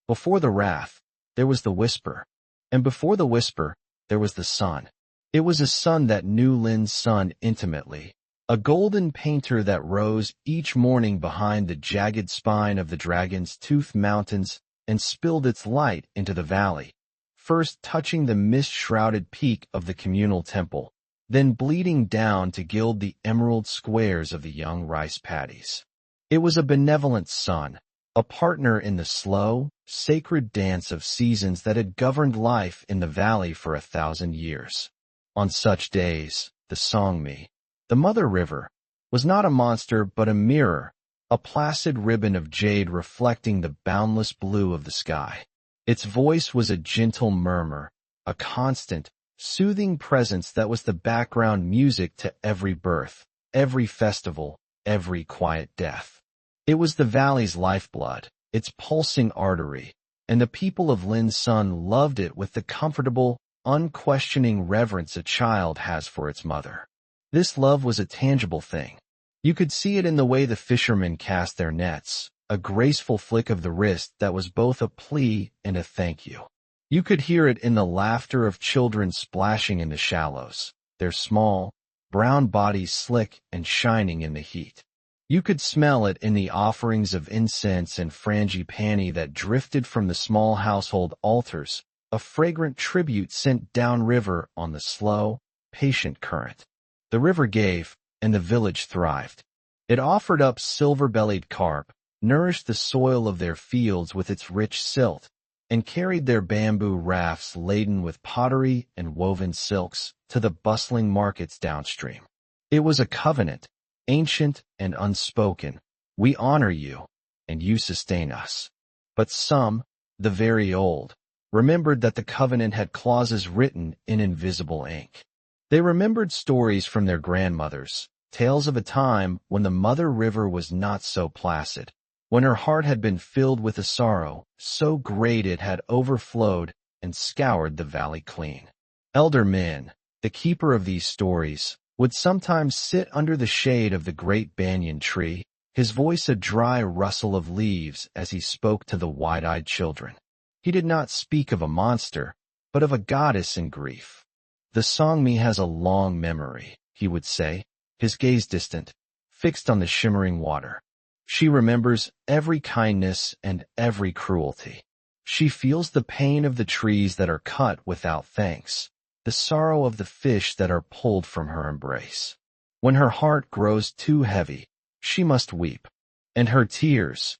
Before the wrath, there was the whisper. And before the whisper, there was the sun. It was a sun that knew Lin's son intimately, a golden painter that rose each morning behind the jagged spine of the Dragon's Tooth Mountains and spilled its light into the valley, first touching the mist-shrouded peak of the communal temple, then bleeding down to gild the emerald squares of the young rice paddies. It was a benevolent sun, a partner in the slow, sacred dance of seasons that had governed life in the valley for 1,000 years. On such days, the Songmi, the mother river, was not a monster but a mirror, a placid ribbon of jade reflecting the boundless blue of the sky. Its voice was a gentle murmur, a constant, soothing presence that was the background music to every birth, every festival, every quiet death. It was the valley's lifeblood, its pulsing artery, and the people of Lin's son loved it with the comfortable, unquestioning reverence a child has for its mother. This love was a tangible thing. You could see it in the way the fishermen cast their nets, a graceful flick of the wrist that was both a plea and a thank you. You could hear it in the laughter of children splashing in the shallows, their small, brown bodies slick and shining in the heat. You could smell it in the offerings of incense and frangipani that drifted from the small household altars, a fragrant tribute sent downriver on the slow, patient current. The river gave, and the village thrived. It offered up silver-bellied carp, nourished the soil of their fields with its rich silt, and carried their bamboo rafts laden with pottery and woven silks to the bustling markets downstream. It was a covenant, ancient and unspoken. We honor you, and you sustain us. But some, the very old, remembered that the covenant had clauses written in invisible ink. They remembered stories from their grandmothers, tales of a time when the mother river was not so placid, when her heart had been filled with a sorrow so great it had overflowed and scoured the valley clean. Elder Min, the keeper of these stories, would sometimes sit under the shade of the great banyan tree, his voice a dry rustle of leaves as he spoke to the wide-eyed children. He did not speak of a monster, but of a goddess in grief. The Songmi has a long memory, he would say, his gaze distant, fixed on the shimmering water. She remembers every kindness and every cruelty. She feels the pain of the trees that are cut without thanks, the sorrow of the fish that are pulled from her embrace. When her heart grows too heavy, she must weep, and her tears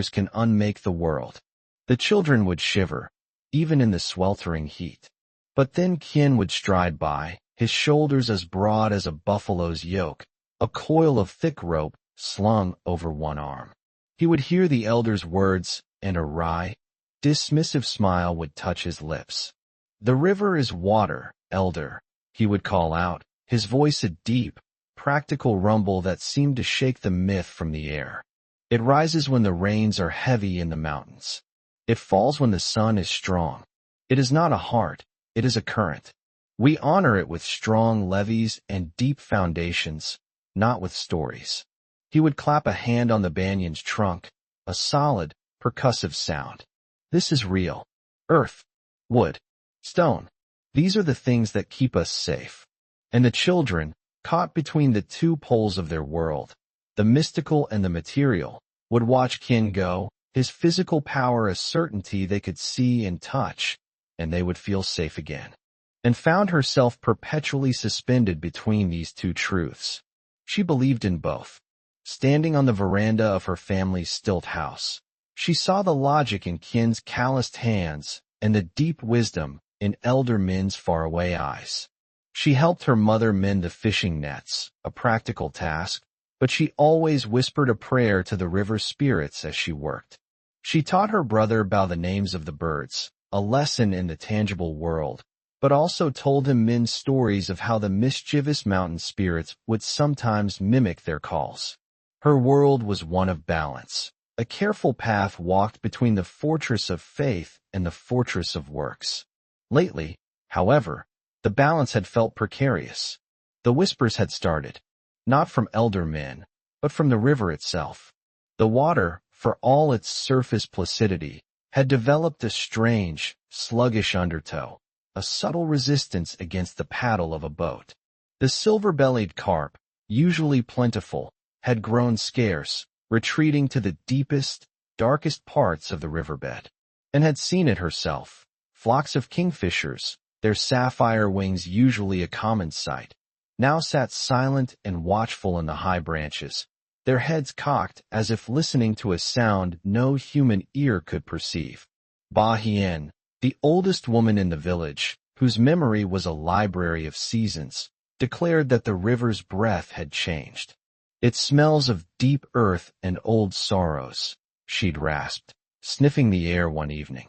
can unmake the world. The children would shiver, even in the sweltering heat. But then Kin would stride by, his shoulders as broad as a buffalo's yoke, a coil of thick rope slung over one arm. He would hear the elder's words, and a wry, dismissive smile would touch his lips. "The river is water, elder," he would call out, his voice a deep, practical rumble that seemed to shake the myth from the air. "It rises when the rains are heavy in the mountains. It falls when the sun is strong. It is not a heart, it is a current. We honor it with strong levees and deep foundations, not with stories." He would clap a hand on the banyan's trunk, a solid, percussive sound. "This is real. Earth, wood, stone. These are the things that keep us safe." And the children, caught between the two poles of their world, the mystical and the material, would watch Kin go, his physical power a certainty they could see and touch, and they would feel safe again. And found herself perpetually suspended between these two truths. She believed in both. Standing on the veranda of her family's stilt house, she saw the logic in Kin's calloused hands and the deep wisdom in Elder Min's faraway eyes. She helped her mother mend the fishing nets, a practical task, but she always whispered a prayer to the river spirits as she worked. She taught her brother by the names of the birds, a lesson in the tangible world, but also told him Min's stories of how the mischievous mountain spirits would sometimes mimic their calls. Her world was one of balance, a careful path walked between the fortress of faith and the fortress of works. Lately, however, the balance had felt precarious. The whispers had started, not from elder men, but from the river itself. The water, for all its surface placidity, had developed a strange, sluggish undertow, a subtle resistance against the paddle of a boat. The silver-bellied carp, usually plentiful, had grown scarce, retreating to the deepest, darkest parts of the riverbed, and had seen it herself. Flocks of kingfishers, their sapphire wings usually a common sight, now sat silent and watchful in the high branches, their heads cocked as if listening to a sound no human ear could perceive. Ba Hien, the oldest woman in the village, whose memory was a library of seasons, declared that the river's breath had changed. It smells of deep earth and old sorrows, she'd rasped, sniffing the air one evening.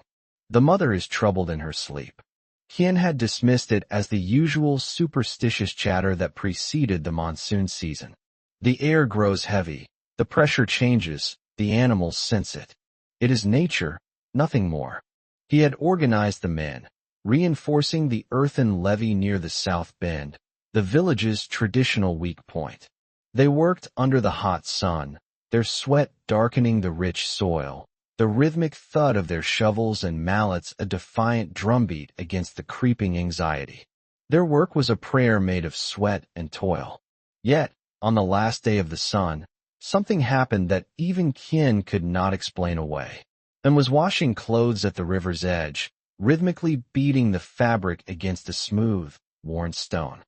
The mother is troubled in her sleep. Hien had dismissed it as the usual superstitious chatter that preceded the monsoon season. The air grows heavy, the pressure changes, the animals sense it. It is nature, nothing more. He had organized the men, reinforcing the earthen levee near the south bend, the village's traditional weak point. They worked under the hot sun, their sweat darkening the rich soil, the rhythmic thud of their shovels and mallets a defiant drumbeat against the creeping anxiety. Their work was a prayer made of sweat and toil. Yet, on the last day of the sun, something happened that even Kin could not explain away, and was washing clothes at the river's edge, rhythmically beating the fabric against a smooth, worn stone.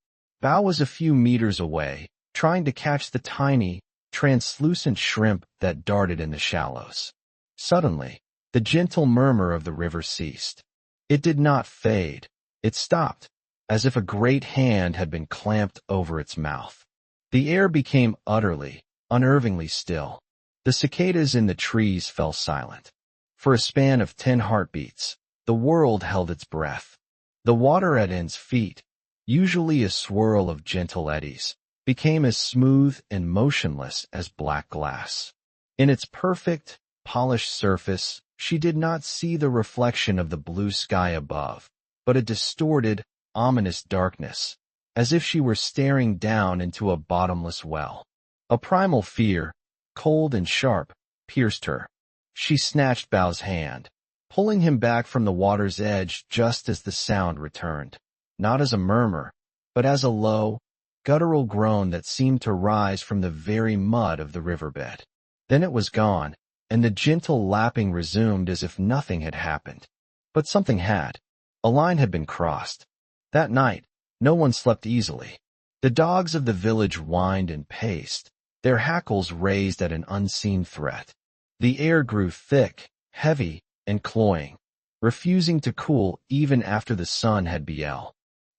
Bao was a few meters away, trying to catch the tiny, translucent shrimp that darted in the shallows. Suddenly, the gentle murmur of the river ceased. It did not fade. It stopped, as if a great hand had been clamped over its mouth. The air became utterly, unnervingly still. The cicadas in the trees fell silent. For a span of 10 heartbeats, the world held its breath. The water at N's feet, usually a swirl of gentle eddies, became as smooth and motionless as black glass. In its perfect, polished surface, she did not see the reflection of the blue sky above, but a distorted, ominous darkness, as if she were staring down into a bottomless well. A primal fear, cold and sharp, pierced her. She snatched Bao's hand, pulling him back from the water's edge just as the sound returned, not as a murmur, but as a low, guttural groan that seemed to rise from the very mud of the riverbed. Then it was gone, and the gentle lapping resumed as if nothing had happened. But something had. A line had been crossed. That night, no one slept easily. The dogs of the village whined and paced, their hackles raised at an unseen threat. The air grew thick, heavy, and cloying, refusing to cool even after the sun had begun.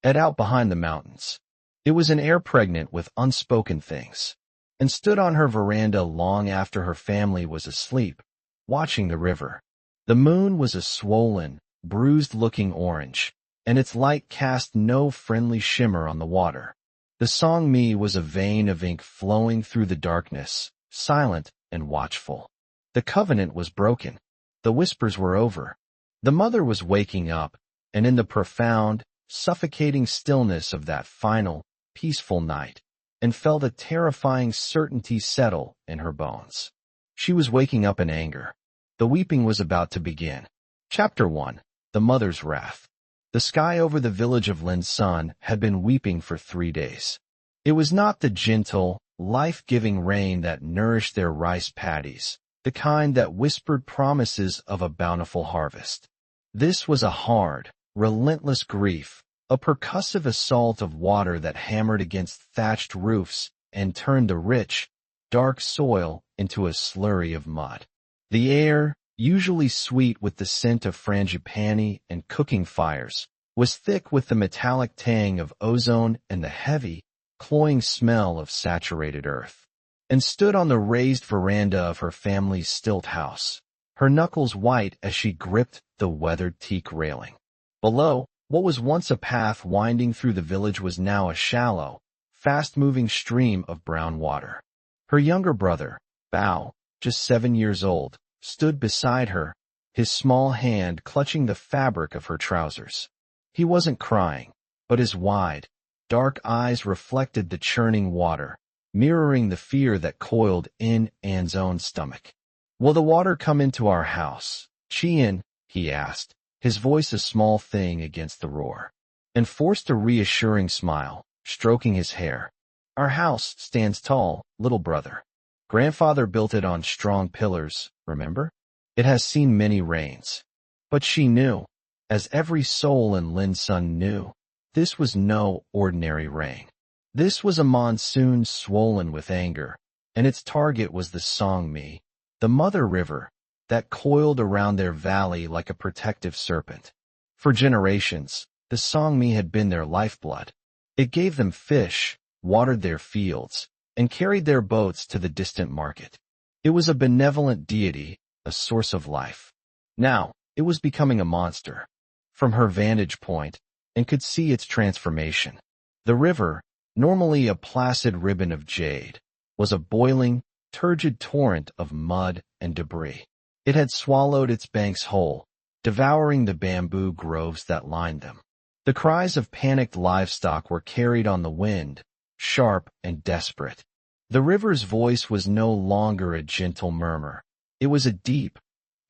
Out behind the mountains, it was an air pregnant with unspoken things, and stood on her veranda long after her family was asleep, watching the river. The moon was a swollen, bruised-looking orange, and its light cast no friendly shimmer on the water. The Song Mi was a vein of ink flowing through the darkness, silent and watchful. The covenant was broken. The whispers were over. The mother was waking up, and in the profound, suffocating stillness of that final, peaceful night, and felt a terrifying certainty settle in her bones. She was waking up in anger. The weeping was about to begin. Chapter 1. The Mother's Wrath. The sky over the village of Linsun had been weeping for 3 days. It was not the gentle, life-giving rain that nourished their rice paddies, the kind that whispered promises of a bountiful harvest. This was a hard, relentless grief, a percussive assault of water that hammered against thatched roofs and turned the rich, dark soil into a slurry of mud. The air, usually sweet with the scent of frangipani and cooking fires, was thick with the metallic tang of ozone and the heavy, cloying smell of saturated earth, and stood on the raised veranda of her family's stilt house, her knuckles white as she gripped the weathered teak railing. Below, what was once a path winding through the village was now a shallow, fast-moving stream of brown water. Her younger brother, Bao, just 7 years old, stood beside her, his small hand clutching the fabric of her trousers. He wasn't crying, but his wide, dark eyes reflected the churning water, mirroring the fear that coiled in Anne's own stomach. "Will the water come into our house?" Chien, he asked, his voice a small thing against the roar, and forced a reassuring smile, stroking his hair. Our house stands tall, little brother. Grandfather built it on strong pillars, remember? It has seen many rains. But she knew, as every soul in Lin's son knew, this was no ordinary rain. This was a monsoon swollen with anger, and its target was the Songmi, the mother river, that coiled around their valley like a protective serpent. For generations, the Songmi had been their lifeblood. It gave them fish, watered their fields, and carried their boats to the distant market. It was a benevolent deity, a source of life. Now, it was becoming a monster. From her vantage point, and could see its transformation. The river, normally a placid ribbon of jade, was a boiling, turgid torrent of mud and debris. It had swallowed its banks whole, devouring the bamboo groves that lined them. The cries of panicked livestock were carried on the wind, sharp and desperate. The river's voice was no longer a gentle murmur. It was a deep,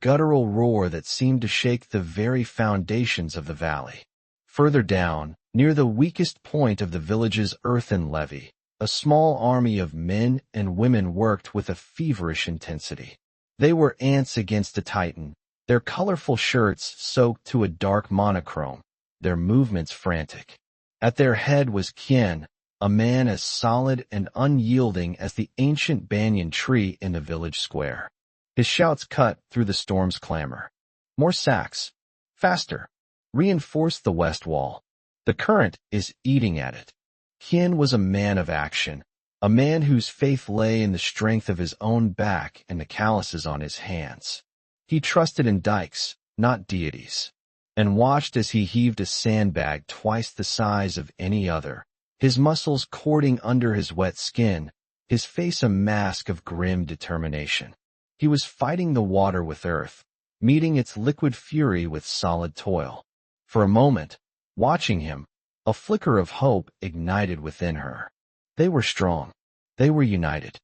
guttural roar that seemed to shake the very foundations of the valley. Further down, near the weakest point of the village's earthen levee, a small army of men and women worked with a feverish intensity. They were ants against a titan, their colorful shirts soaked to a dark monochrome, their movements frantic. At their head was Kien, a man as solid and unyielding as the ancient banyan tree in the village square. His shouts cut through the storm's clamor. More sacks. Faster. Reinforce the west wall. The current is eating at it. Kien was a man of action, a man whose faith lay in the strength of his own back and the calluses on his hands. He trusted in dikes, not deities, and watched as he heaved a sandbag twice the size of any other, his muscles cording under his wet skin, his face a mask of grim determination. He was fighting the water with earth, meeting its liquid fury with solid toil. For a moment, watching him, a flicker of hope ignited within her. They were strong. They were united.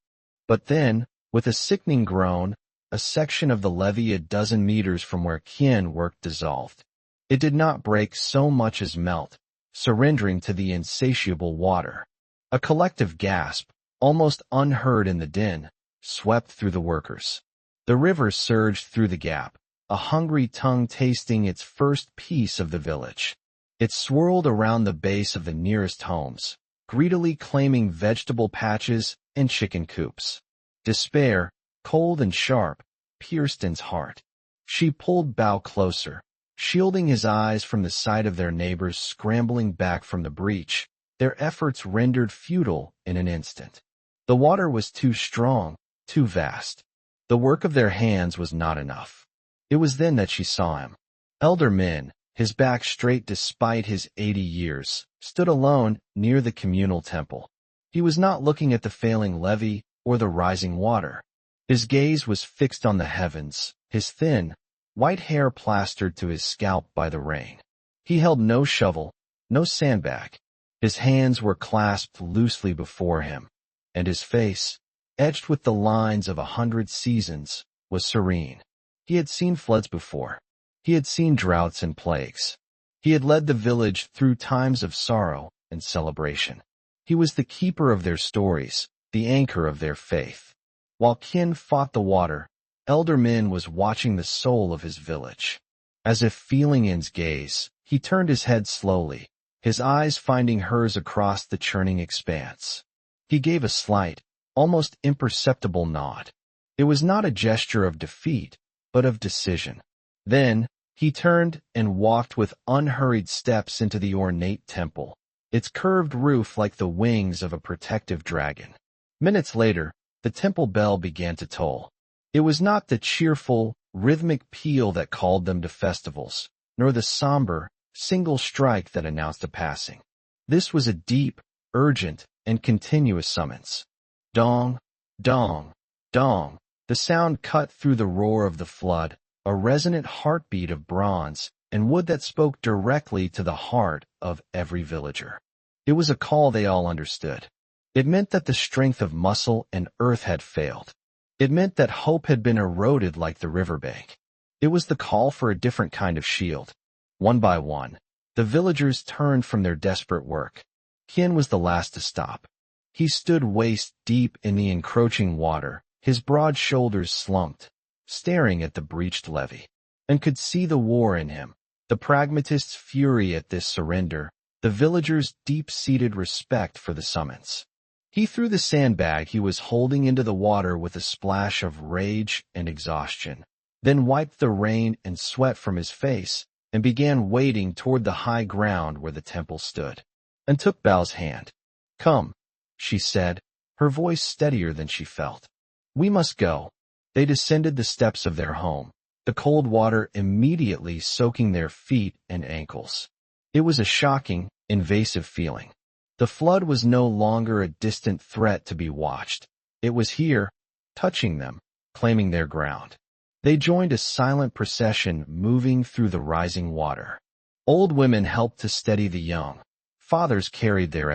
But then, with a sickening groan, a section of the levee a dozen meters from where Kien worked dissolved. It did not break so much as melt, surrendering to the insatiable water. A collective gasp, almost unheard in the din, swept through the workers. The river surged through the gap, a hungry tongue tasting its first piece of the village. It swirled around the base of the nearest homes, greedily claiming vegetable patches and chicken coops. Despair, cold and sharp, pierced In's heart. She pulled Bao closer, shielding his eyes from the sight of their neighbors scrambling back from the breach, their efforts rendered futile in an instant. The water was too strong, too vast. The work of their hands was not enough. It was then that she saw him. Elder Min, his back straight despite his 80 years, stood alone near the communal temple. He was not looking at the failing levee or the rising water. His gaze was fixed on the heavens, his thin, white hair plastered to his scalp by the rain. He held no shovel, no sandbag. His hands were clasped loosely before him, and his face, etched with the lines of 100 seasons, was serene. He had seen floods before. He had seen droughts and plagues. He had led the village through times of sorrow and celebration. He was the keeper of their stories, the anchor of their faith. While Kien fought the water, Elder Min was watching the soul of his village. As if feeling In's gaze, he turned his head slowly, his eyes finding hers across the churning expanse. He gave a slight, almost imperceptible nod. It was not a gesture of defeat, but of decision. Then, he turned and walked with unhurried steps into the ornate temple, its curved roof like the wings of a protective dragon. Minutes later, the temple bell began to toll. It was not the cheerful, rhythmic peal that called them to festivals, nor the somber, single strike that announced a passing. This was a deep, urgent, and continuous summons. Dong, dong, dong. The sound cut through the roar of the flood, a resonant heartbeat of bronze and wood that spoke directly to the heart of every villager. It was a call they all understood. It meant that the strength of muscle and earth had failed. It meant that hope had been eroded like the riverbank. It was the call for a different kind of shield. One by one, the villagers turned from their desperate work. Qian was the last to stop. He stood waist deep in the encroaching water, his broad shoulders slumped, staring at the breached levee, and could see the war in him, the pragmatist's fury at this surrender, the villagers' deep-seated respect for the summons. He threw the sandbag he was holding into the water with a splash of rage and exhaustion, then wiped the rain and sweat from his face and began wading toward the high ground where the temple stood, and took Bao's hand. "Come," she said, her voice steadier than she felt. "We must go." They descended the steps of their home, the cold water immediately soaking their feet and ankles. It was a shocking, invasive feeling. The flood was no longer a distant threat to be watched. It was here, touching them, claiming their ground. They joined a silent procession moving through the rising water. Old women helped to steady the young. Fathers carried their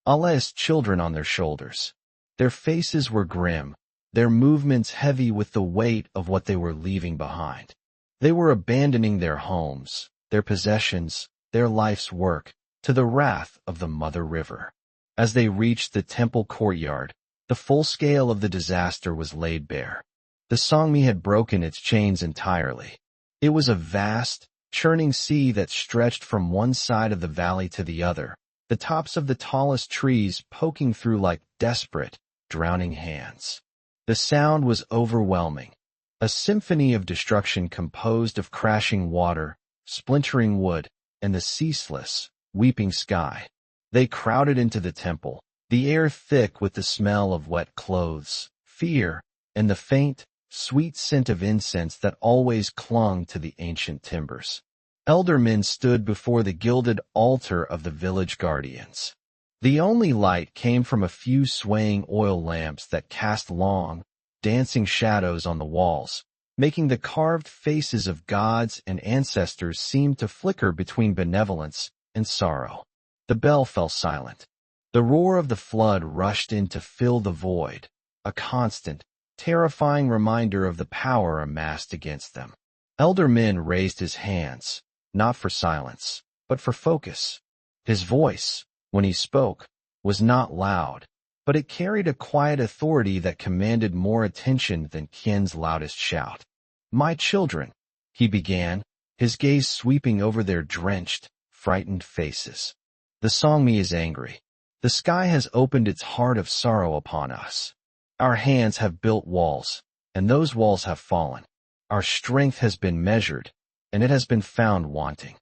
Allah's children on their shoulders. Their faces were grim, their movements heavy with the weight of what they were leaving behind. They were abandoning their homes, their possessions, their life's work, to the wrath of the Mother River. As they reached the temple courtyard, the full scale of the disaster was laid bare. The Sangmi had broken its chains entirely. It was a vast, churning sea that stretched from one side of the valley to the other, the tops of the tallest trees poking through like desperate, drowning hands. The sound was overwhelming, a symphony of destruction composed of crashing water, splintering wood, and the ceaseless, weeping sky. They crowded into the temple, the air thick with the smell of wet clothes, fear, and the faint, sweet scent of incense that always clung to the ancient timbers. Elder men stood before the gilded altar of the village guardians. The only light came from a few swaying oil lamps that cast long, dancing shadows on the walls, making the carved faces of gods and ancestors seem to flicker between benevolence and sorrow. The bell fell silent. The roar of the flood rushed in to fill the void, a constant, terrifying reminder of the power amassed against them. Elder Min raised his hands, not for silence, but for focus. His voice, when he spoke, was not loud, but it carried a quiet authority that commanded more attention than Qian's loudest shout. "My children," he began, his gaze sweeping over their drenched, frightened faces. "The Sangmi is angry. The sky has opened its heart of sorrow upon us. Our hands have built walls, and those walls have fallen. Our strength has been measured, and it has been found wanting."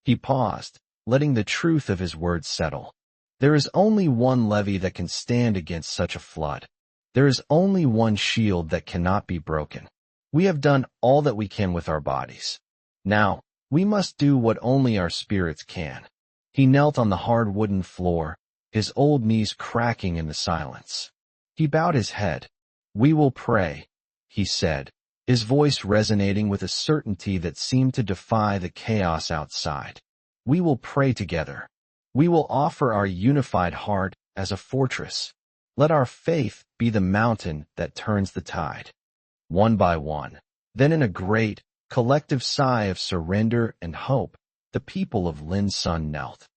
He paused, letting the truth of his words settle. There is only one levee that can stand against such a flood. There is only one shield that cannot be broken. We have done all that we can with our bodies. Now, we must do what only our spirits can. He knelt on the hard wooden floor, his old knees cracking in the silence. He bowed his head. "We will pray," he said, his voice resonating with a certainty that seemed to defy the chaos outside. "We will pray together. We will offer our unified heart as a fortress. Let our faith be the mountain that turns the tide." One by one, then in a great, collective sigh of surrender and hope, the people of Lin Sun knelt,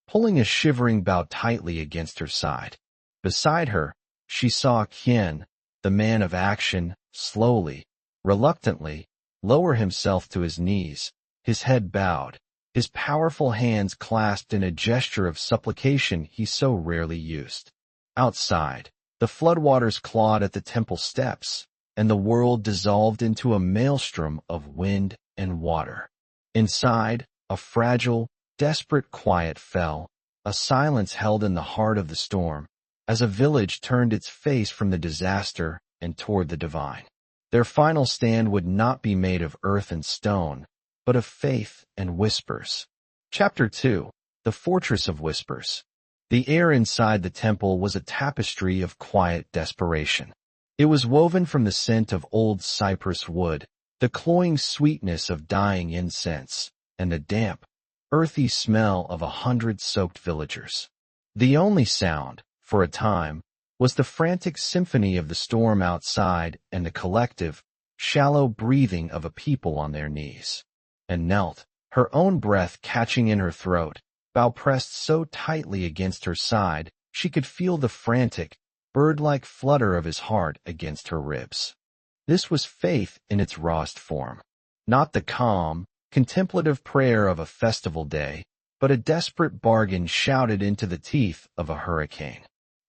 pulling a shivering Bao tightly against her side. Beside her, she saw Qian, the man of action, slowly, reluctantly, lower himself to his knees, his head bowed, his powerful hands clasped in a gesture of supplication he so rarely used. Outside, the floodwaters clawed at the temple steps, and the world dissolved into a maelstrom of wind and water. Inside, a fragile, desperate quiet fell, a silence held in the heart of the storm, as a village turned its face from the disaster and toward the divine. Their final stand would not be made of earth and stone, but of faith and whispers. Chapter 2. The Fortress of Whispers. The air inside the temple was a tapestry of quiet desperation. It was woven from the scent of old cypress wood, the cloying sweetness of dying incense, and the damp, earthy smell of 100 soaked villagers. The only sound, for a time, was the frantic symphony of the storm outside and the collective, shallow breathing of a people on their knees. And knelt, her own breath catching in her throat, Bao pressed so tightly against her side she could feel the frantic, bird-like flutter of his heart against her ribs. This was faith in its rawest form. Not the calm, contemplative prayer of a festival day, but a desperate bargain shouted into the teeth of a hurricane.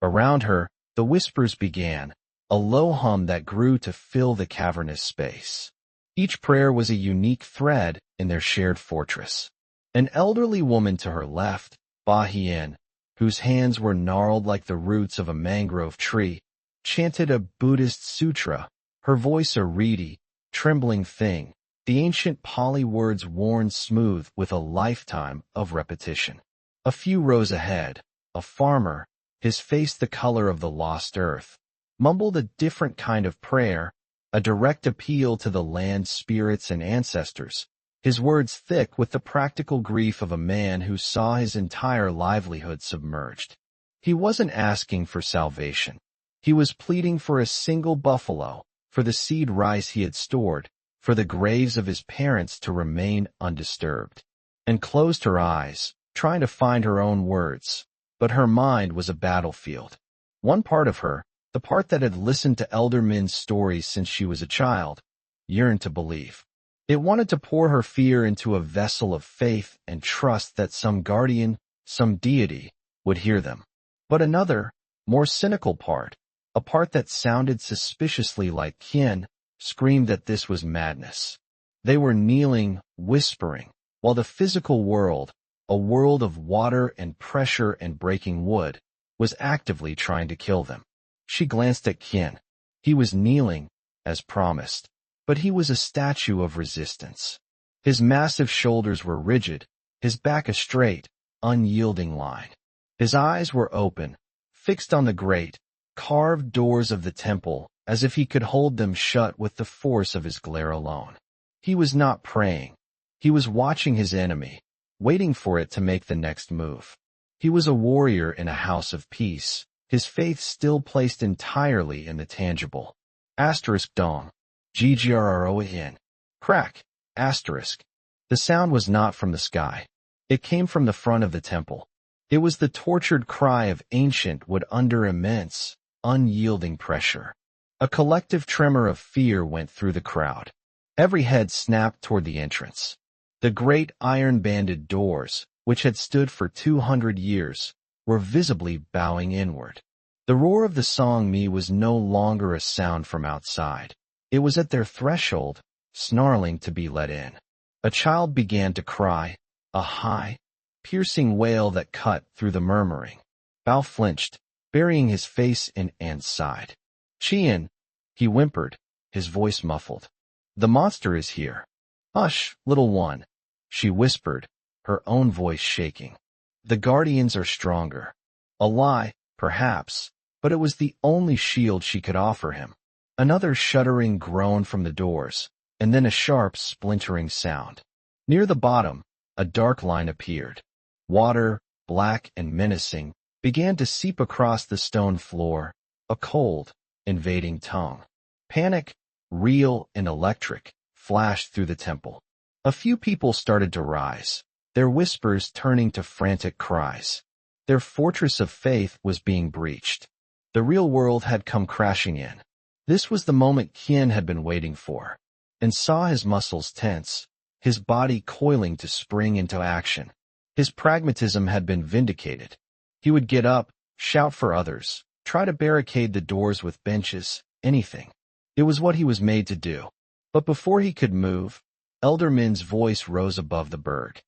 Around her, the whispers began, a low hum that grew to fill the cavernous space. Each prayer was a unique thread in their shared fortress. An elderly woman to her left, Ba Hien, whose hands were gnarled like the roots of a mangrove tree, chanted a Buddhist sutra, her voice a reedy, trembling thing, the ancient Pali words worn smooth with a lifetime of repetition. A few rows ahead, a farmer, his face the color of the lost earth, mumbled a different kind of prayer, a direct appeal to the land's spirits and ancestors, his words thick with the practical grief of a man who saw his entire livelihood submerged. He wasn't asking for salvation. He was pleading for a single buffalo, for the seed rice he had stored, for the graves of his parents to remain undisturbed. And closed her eyes, trying to find her own words, but her mind was a battlefield. One part of her, the part that had listened to elder men's stories since she was a child, yearned to believe. It wanted to pour her fear into a vessel of faith and trust that some guardian, some deity, would hear them. But another, more cynical part, a part that sounded suspiciously like Qian, screamed that this was madness. They were kneeling, whispering, while the physical world, a world of water and pressure and breaking wood, was actively trying to kill them. She glanced at Qian. He was kneeling, as promised, but he was a statue of resistance. His massive shoulders were rigid, his back a straight, unyielding line. His eyes were open, fixed on the great, carved doors of the temple, as if he could hold them shut with the force of his glare alone. He was not praying. He was watching his enemy, waiting for it to make the next move. He was a warrior in a house of peace, his faith still placed entirely in the tangible. Asterisk dong. GGRROIN. Crack. Asterisk. The sound was not from the sky. It came from the front of the temple. It was the tortured cry of ancient wood under immense, unyielding pressure. A collective tremor of fear went through the crowd. Every head snapped toward the entrance. The great iron-banded doors, which had stood for 200 years, were visibly bowing inward. The roar of the song me was no longer a sound from outside. It was at their threshold, snarling to be let in. A child began to cry, a high, piercing wail that cut through the murmuring. Bao flinched, burying his face in An's side. Qian, he whimpered, his voice muffled. The monster is here. Hush, little one, she whispered, her own voice shaking. The guardians are stronger. A lie, perhaps, but it was the only shield she could offer him. Another shuddering groan from the doors, and then a sharp, splintering sound. Near the bottom, a dark line appeared. Water, black and menacing, began to seep across the stone floor, a cold, invading tongue. Panic, real and electric, flashed through the temple. A few people started to rise, their whispers turning to frantic cries. Their fortress of faith was being breached. The real world had come crashing in. This was the moment Qian had been waiting for, and saw his muscles tense, his body coiling to spring into action. His pragmatism had been vindicated. He would get up, shout for others, try to barricade the doors with benches, anything. It was what he was made to do. But before he could move, Elder Min's voice rose above the berg,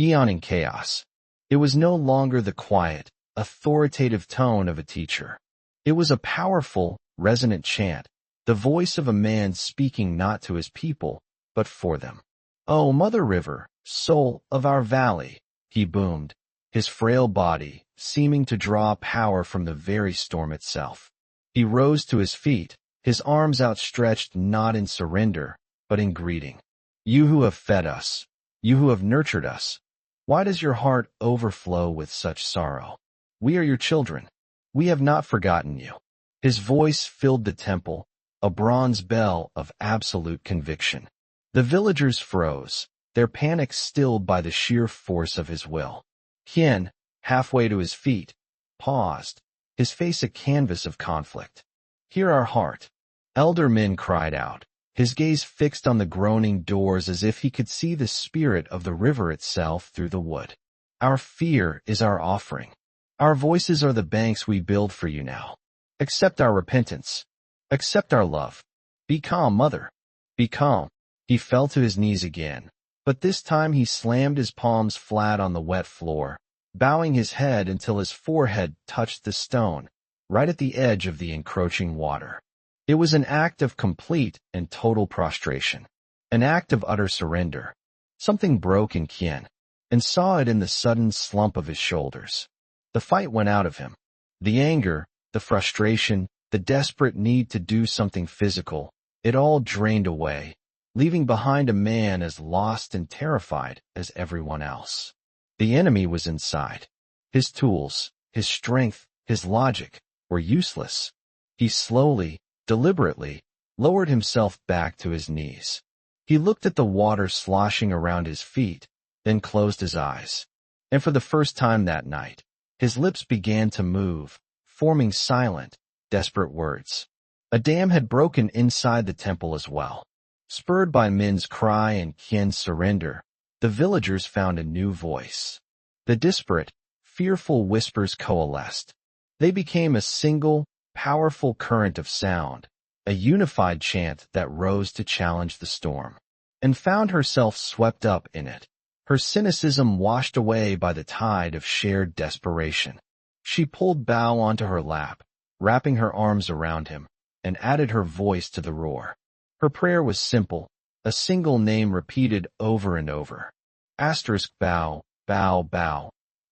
eoning chaos. It was no longer the quiet, authoritative tone of a teacher. It was a powerful, resonant chant, the voice of a man speaking not to his people, but for them. "Oh, Mother River, soul of our valley," he boomed, his frail body seeming to draw power from the very storm itself. He rose to his feet, his arms outstretched not in surrender, but in greeting. "You who have fed us, you who have nurtured us, why does your heart overflow with such sorrow? We are your children. We have not forgotten you." His voice filled the temple, a bronze bell of absolute conviction. The villagers froze, their panic stilled by the sheer force of his will. Hien, halfway to his feet, paused, his face a canvas of conflict. "Hear our heart," Elder Min cried out, his gaze fixed on the groaning doors as if he could see the spirit of the river itself through the wood. "Our fear is our offering. Our voices are the banks we build for you now. Accept our repentance. Accept our love. Be calm, mother. Be calm." He fell to his knees again, but this time he slammed his palms flat on the wet floor, bowing his head until his forehead touched the stone, right at the edge of the encroaching water. It was an act of complete and total prostration, an act of utter surrender. Something broke in Qian, and saw it in the sudden slump of his shoulders. The fight went out of him. The anger, the frustration, the desperate need to do something physical, it all drained away, leaving behind a man as lost and terrified as everyone else. The enemy was inside. His tools, his strength, his logic were useless. He slowly, deliberately, lowered himself back to his knees. He looked at the water sloshing around his feet, then closed his eyes. And for the first time that night, his lips began to move, forming silent, desperate words. A dam had broken inside the temple as well. Spurred by Min's cry and Qian's surrender, the villagers found a new voice. The disparate, fearful whispers coalesced. They became a single, powerful current of sound, a unified chant that rose to challenge the storm, and found herself swept up in it, her cynicism washed away by the tide of shared desperation. She pulled Bao onto her lap, wrapping her arms around him, and added her voice to the roar. Her prayer was simple, a single name repeated over and over. Asterisk Bao, Bao, Bao.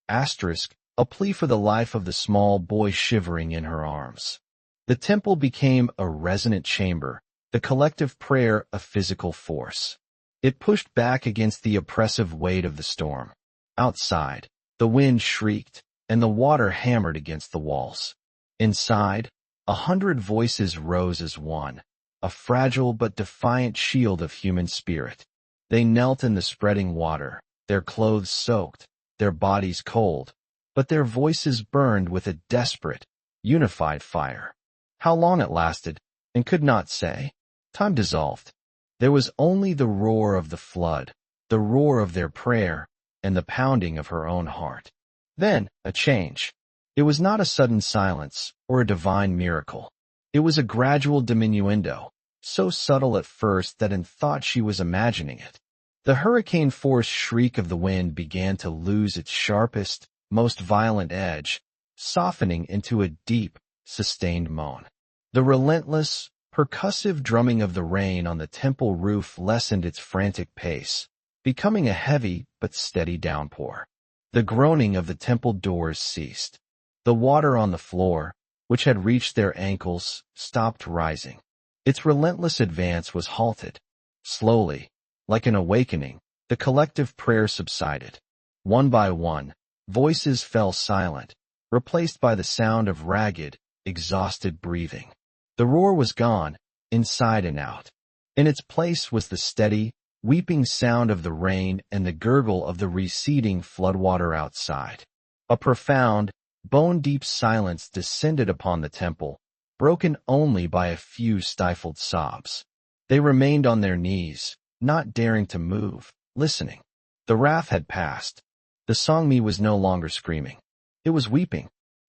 Asterisk, a plea for the life of the small boy shivering in her arms. The temple became a resonant chamber, the collective prayer a physical force. It pushed back against the oppressive weight of the storm. Outside, the wind shrieked, and the water hammered against the walls. Inside, 100 voices rose as one, a fragile but defiant shield of human spirit. They knelt in the spreading water, their clothes soaked, their bodies cold, but their voices burned with a desperate, unified fire. How long it lasted, and could not say. Time dissolved. There was only the roar of the flood, the roar of their prayer, and the pounding of her own heart. Then, a change. It was not a sudden silence, or a divine miracle. It was a gradual diminuendo, so subtle at first that Anne thought she was imagining it. The hurricane-force shriek of the wind began to lose its sharpest, most violent edge, softening into a deep, sustained moan. The relentless, percussive drumming of the rain on the temple roof lessened its frantic pace, becoming a heavy but steady downpour. The groaning of the temple doors ceased. The water on the floor, which had reached their ankles, stopped rising. Its relentless advance was halted. Slowly, like an awakening, the collective prayer subsided. One by one, voices fell silent, replaced by the sound of ragged, exhausted breathing. The roar was gone, inside and out. In its place was the steady, weeping sound of the rain and the gurgle of the receding floodwater outside. A profound, bone-deep silence descended upon the temple, broken only by a few stifled sobs. They remained on their knees, not daring to move, listening. The wrath had passed. The Songmi was no longer screaming. It was weeping.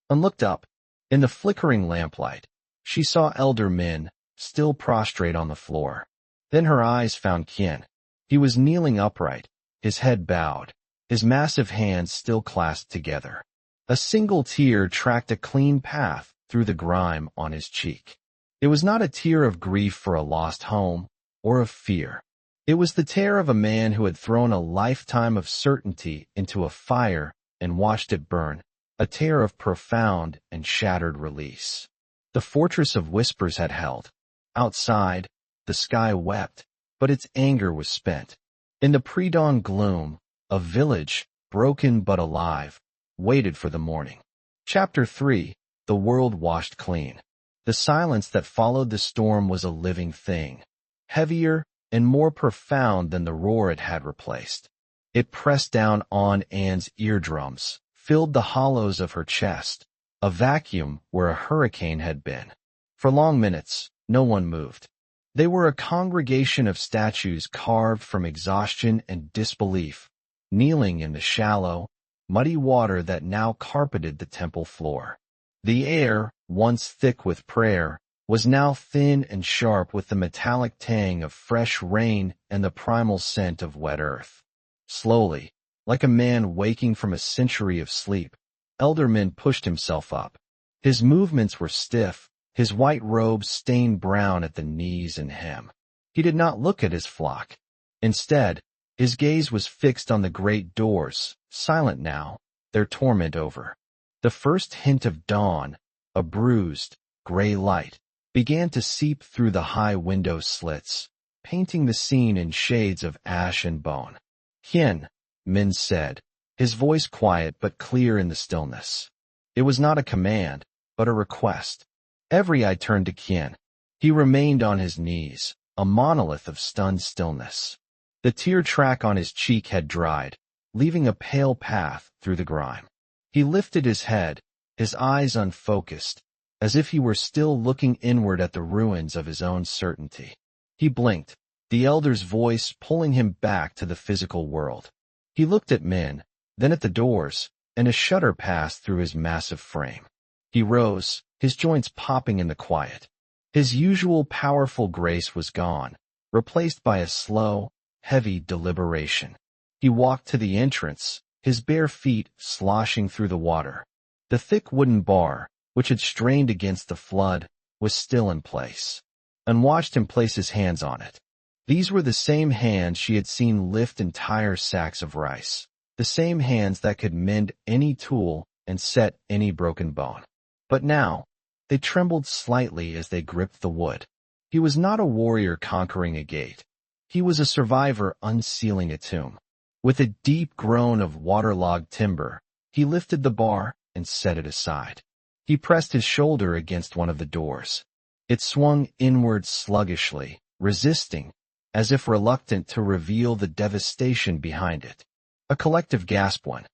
And looked up. In the flickering lamplight, she saw Elder Min, still prostrate on the floor. Then her eyes found Qian. He was kneeling upright, his head bowed, his massive hands still clasped together. A single tear tracked a clean path through the grime on his cheek. It was not a tear of grief for a lost home, or of fear. It was the tear of a man who had thrown a lifetime of certainty into a fire and watched it burn, a tear of profound and shattered release. The fortress of whispers had held. Outside, the sky wept, but its anger was spent. In the pre-dawn gloom, a village, broken but alive, waited for the morning. Chapter 3. The World Washed Clean. The silence that followed the storm was a living thing, heavier and more profound than the roar it had replaced. It pressed down on Anne's eardrums, filled the hollows of her chest, a vacuum where a hurricane had been. For long minutes, no one moved. They were a congregation of statues carved from exhaustion and disbelief, kneeling in the shallow, muddy water that now carpeted the temple floor. The air, once thick with prayer, was now thin and sharp with the metallic tang of fresh rain and the primal scent of wet earth. Slowly, like a man waking from a century of sleep, Elderman pushed himself up. His movements were stiff, his white robe stained brown at the knees and hem. He did not look at his flock. Instead, his gaze was fixed on the great doors, silent now, their torment over. The first hint of dawn, a bruised, gray light, began to seep through the high window slits, painting the scene in shades of ash and bone. "Hien," Min said, his voice quiet but clear in the stillness. It was not a command, but a request. Every eye turned to Kien. He remained on his knees, a monolith of stunned stillness. The tear track on his cheek had dried, leaving a pale path through the grime. He lifted his head, his eyes unfocused, as if he were still looking inward at the ruins of his own certainty. He blinked, the elder's voice pulling him back to the physical world. He looked at Min, then at the doors, and a shudder passed through his massive frame. He rose, his joints popping in the quiet. His usual powerful grace was gone, replaced by a slow, heavy deliberation. He walked to the entrance, his bare feet sloshing through the water. The thick wooden bar, which had strained against the flood, was still in place, and watched him place his hands on it. These were the same hands she had seen lift entire sacks of rice, the same hands that could mend any tool and set any broken bone. But now, they trembled slightly as they gripped the wood. He was not a warrior conquering a gate. He was a survivor unsealing a tomb. With a deep groan of waterlogged timber, he lifted the bar and set it aside. He pressed his shoulder against one of the doors. It swung inward sluggishly, resisting, as if reluctant to reveal the devastation behind it. A collective gasp went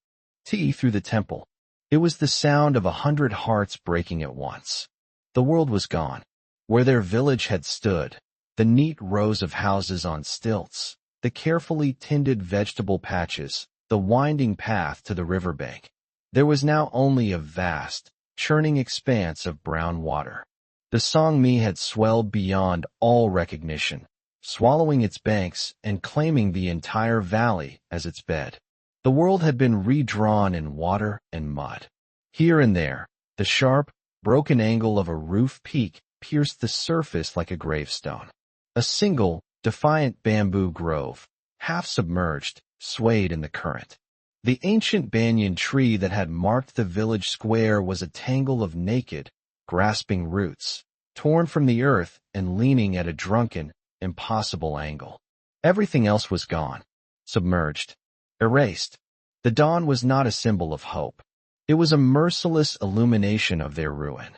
through the temple. It was the sound of 100 hearts breaking at once. The world was gone. Where their village had stood, the neat rows of houses on stilts, the carefully tended vegetable patches, the winding path to the riverbank. There was now only a vast, churning expanse of brown water. The Songmi had swelled beyond all recognition, swallowing its banks and claiming the entire valley as its bed. The world had been redrawn in water and mud. Here and there, the sharp, broken angle of a roof peak pierced the surface like a gravestone. A single, defiant bamboo grove, half submerged, swayed in the current. The ancient banyan tree that had marked the village square was a tangle of naked, grasping roots, torn from the earth and leaning at a drunken, impossible angle. Everything else was gone, submerged, erased. The dawn was not a symbol of hope. It was a merciless illumination of their ruin.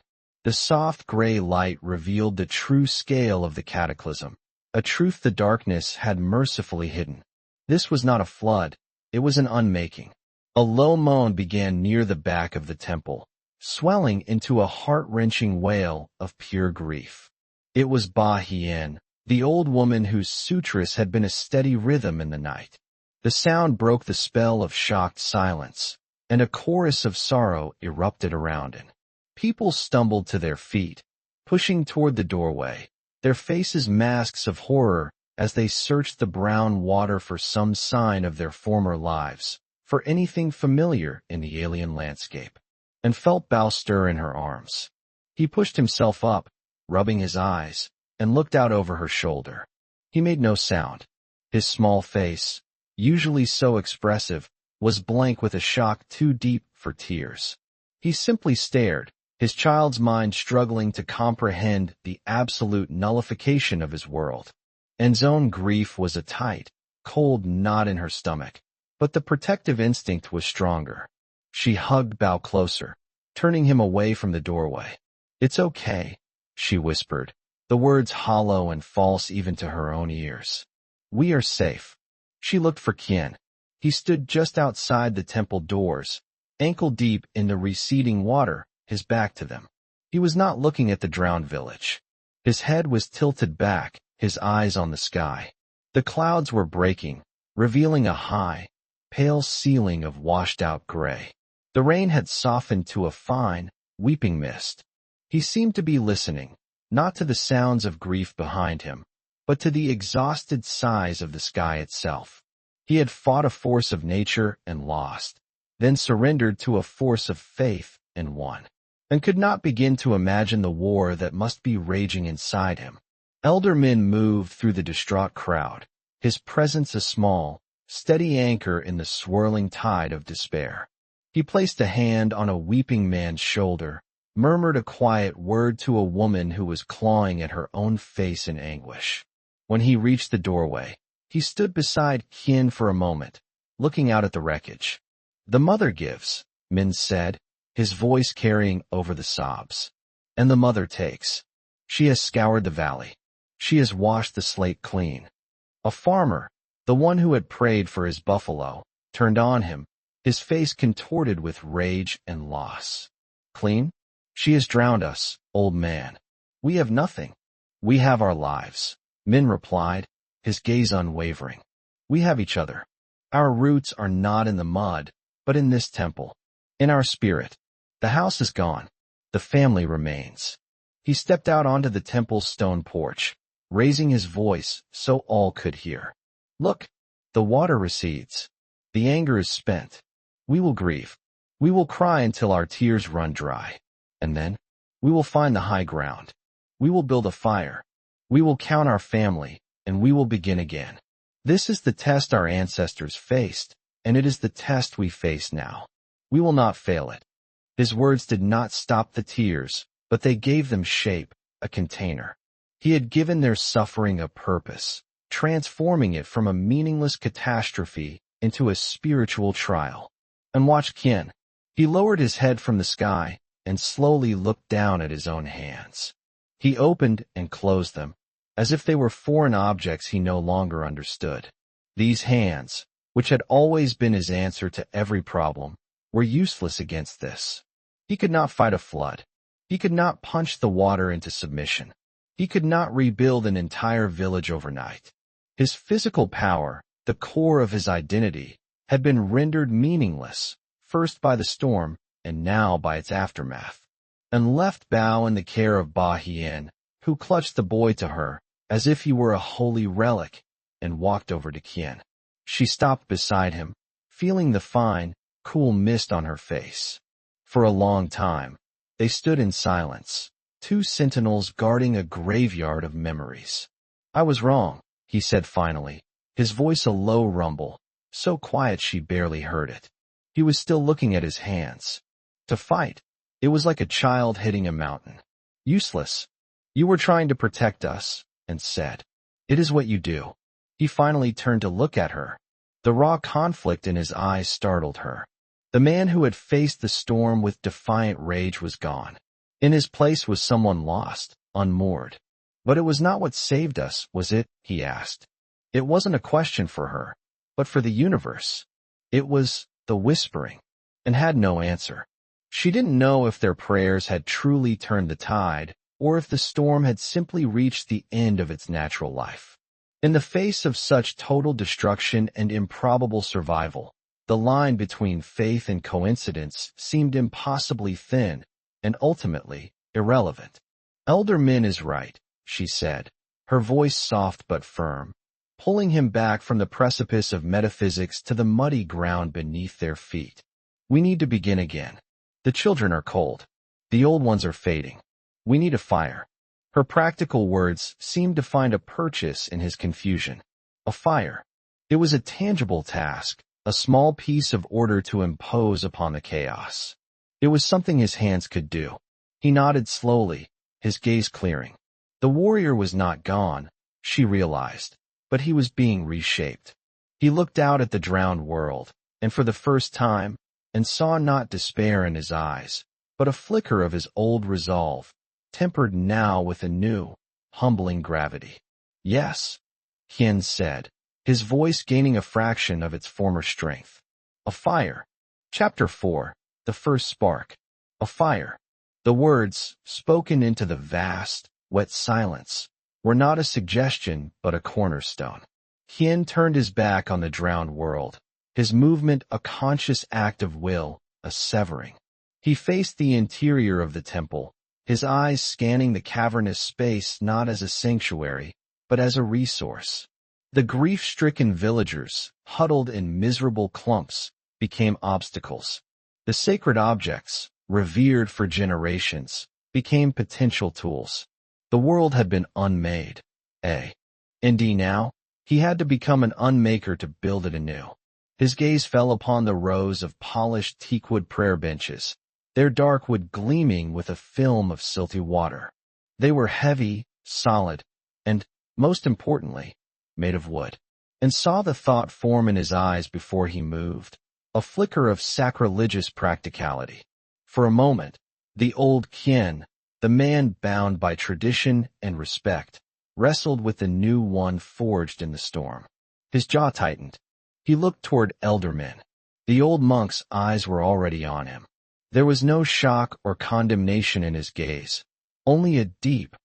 The soft gray light revealed the true scale of the cataclysm, a truth the darkness had mercifully hidden. This was not a flood, it was an unmaking. A low moan began near the back of the temple, swelling into a heart-wrenching wail of pure grief. It was Ba Hien, the old woman whose sutress had been a steady rhythm in the night. The sound broke the spell of shocked silence, and a chorus of sorrow erupted around it. People stumbled to their feet, pushing toward the doorway, their faces masks of horror as they searched the brown water for some sign of their former lives, for anything familiar in the alien landscape, and felt Bao stir in her arms. He pushed himself up, rubbing his eyes, and looked out over her shoulder. He made no sound. His small face, usually so expressive, was blank with a shock too deep for tears. He simply stared, his child's mind struggling to comprehend the absolute nullification of his world. Anne's own grief was a tight, cold knot in her stomach, but the protective instinct was stronger. She hugged Bao closer, turning him away from the doorway. "It's okay," she whispered, the words hollow and false even to her own ears. We are safe. She looked for Qian. He stood just outside the temple doors, ankle deep in the receding water, his back to them. He was not looking at the drowned village. His head was tilted back, his eyes on the sky. The clouds were breaking, revealing a high, pale ceiling of washed-out gray. The rain had softened to a fine, weeping mist. He seemed to be listening, not to the sounds of grief behind him, but to the exhausted sighs of the sky itself. He had fought a force of nature and lost, then surrendered to a force of faith and won, and could not begin to imagine the war that must be raging inside him. Elder Min moved through the distraught crowd, his presence a small, steady anchor in the swirling tide of despair. He placed a hand on a weeping man's shoulder, murmured a quiet word to a woman who was clawing at her own face in anguish. When he reached the doorway, he stood beside Qian for a moment, looking out at the wreckage. The mother gives, Min said, his voice carrying over the sobs. And the mother takes. She has scoured the valley. She has washed the slate clean. A farmer, the one who had prayed for his buffalo, turned on him, his face contorted with rage and loss. Clean? She has drowned us, old man. We have nothing. We have our lives, Min replied, his gaze unwavering. We have each other. Our roots are not in the mud, but in this temple. In our spirit. The house is gone. The family remains. He stepped out onto the temple's stone porch, raising his voice so all could hear. Look, the water recedes. The anger is spent. We will grieve. We will cry until our tears run dry. And then, we will find the high ground. We will build a fire. We will count our family, and we will begin again. This is the test our ancestors faced, and it is the test we face now. We will not fail it. His words did not stop the tears, but they gave them shape, a container. He had given their suffering a purpose, transforming it from a meaningless catastrophe into a spiritual trial. And watch Qian. He lowered his head from the sky and slowly looked down at his own hands. He opened and closed them, as if they were foreign objects he no longer understood. These hands, which had always been his answer to every problem, were useless against this. He could not fight a flood. He could not punch the water into submission. He could not rebuild an entire village overnight. His physical power, the core of his identity, had been rendered meaningless, first by the storm, and now by its aftermath, and left Bao in the care of Ba Hien, who clutched the boy to her, as if he were a holy relic, and walked over to Qian. She stopped beside him, feeling the fine, cool mist on her face. For a long time, they stood in silence, two sentinels guarding a graveyard of memories. I was wrong, he said finally, his voice a low rumble, so quiet she barely heard it. He was still looking at his hands. To fight, it was like a child hitting a mountain. Useless. You were trying to protect us, and said, it is what you do. He finally turned to look at her. The raw conflict in his eyes startled her. The man who had faced the storm with defiant rage was gone. In his place was someone lost, unmoored. But it was not what saved us, was it? He asked. It wasn't a question for her, but for the universe. It was the whispering, and had no answer. She didn't know if their prayers had truly turned the tide, or if the storm had simply reached the end of its natural life. In the face of such total destruction and improbable survival, the line between faith and coincidence seemed impossibly thin, and ultimately irrelevant. Elder Min is right, she said, her voice soft but firm, pulling him back from the precipice of metaphysics to the muddy ground beneath their feet. We need to begin again. The children are cold. The old ones are fading. We need a fire. Her practical words seemed to find a purchase in his confusion. A fire. It was a tangible task, a small piece of order to impose upon the chaos. It was something his hands could do. He nodded slowly, his gaze clearing. The warrior was not gone, she realized, but he was being reshaped. He looked out at the drowned world, and for the first time, and saw not despair in his eyes, but a flicker of his old resolve, tempered now with a new, humbling gravity. Yes, Hien said, his voice gaining a fraction of its former strength. A fire. Chapter 4, The First Spark. A fire. The words, spoken into the vast, wet silence, were not a suggestion but a cornerstone. Hien turned his back on the drowned world, his movement a conscious act of will, a severing. He faced the interior of the temple, his eyes scanning the cavernous space not as a sanctuary, but as a resource. The grief-stricken villagers, huddled in miserable clumps, became obstacles. The sacred objects, revered for generations, became potential tools. The world had been unmade. Indeed now, he had to become an unmaker to build it anew. His gaze fell upon the rows of polished teakwood prayer benches, their dark wood gleaming with a film of silty water. They were heavy, solid, and, most importantly, made of wood. And saw the thought form in his eyes before he moved, a flicker of sacrilegious practicality. For a moment, the old Qian, the man bound by tradition and respect, wrestled with the new one forged in the storm. His jaw tightened. He looked toward elder men. The old monk's eyes were already on him. There was no shock or condemnation in his gaze, only a deep,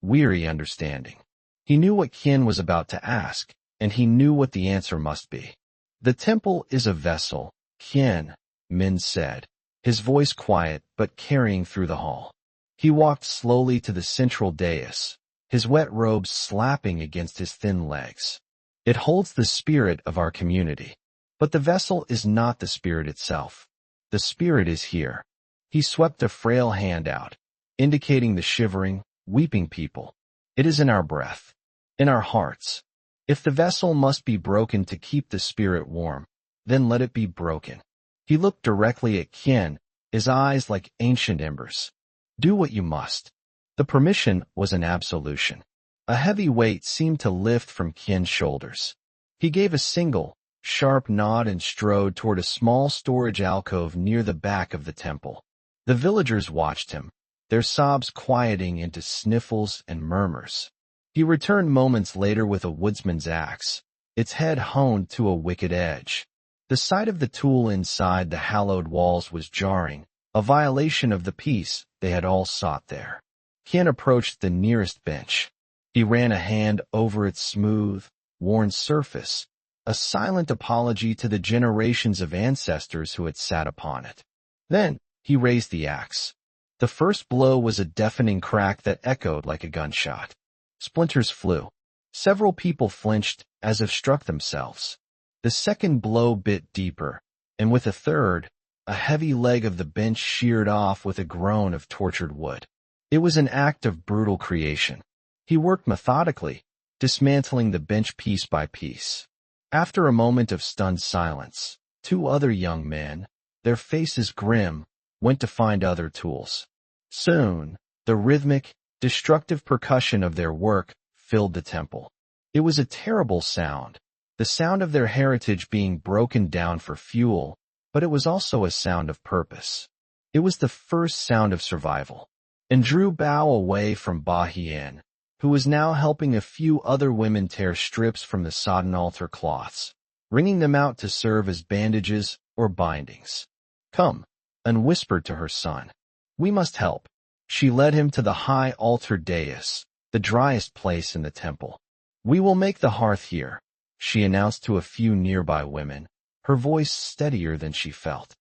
weary understanding. He knew what Qian was about to ask, and he knew what the answer must be. The temple is a vessel, Qian, Min said, his voice quiet but carrying through the hall. He walked slowly to the central dais, his wet robes slapping against his thin legs. It holds the spirit of our community. But the vessel is not the spirit itself. The spirit is here. He swept a frail hand out, indicating the shivering, weeping people. It is in our breath, in our hearts. If the vessel must be broken to keep the spirit warm, then let it be broken. He looked directly at Qian, his eyes like ancient embers. Do what you must. The permission was an absolution. A heavy weight seemed to lift from Qian's shoulders. He gave a single, sharp nod and strode toward a small storage alcove near the back of the temple. The villagers watched him, their sobs quieting into sniffles and murmurs. He returned moments later with a woodsman's axe, its head honed to a wicked edge. The sight of the tool inside the hallowed walls was jarring, a violation of the peace they had all sought there. Qian approached the nearest bench. He ran a hand over its smooth, worn surface, a silent apology to the generations of ancestors who had sat upon it. Then he raised the axe. The first blow was a deafening crack that echoed like a gunshot. Splinters flew. Several people flinched as if struck themselves. The second blow bit deeper, and with a third, a heavy leg of the bench sheared off with a groan of tortured wood. It was an act of brutal creation. He worked methodically, dismantling the bench piece by piece. After a moment of stunned silence, two other young men, their faces grim, went to find other tools. Soon, the rhythmic, destructive percussion of their work filled the temple. It was a terrible sound, the sound of their heritage being broken down for fuel, but it was also a sound of purpose. It was the first sound of survival. And drew bow away from Ba Hien, who was now helping a few other women tear strips from the sodden altar cloths, wringing them out to serve as bandages or bindings. Come, and whispered to her son. We must help. She led him to the high altar dais, the driest place in the temple. We will make the hearth here, she announced to a few nearby women, her voice steadier than she felt.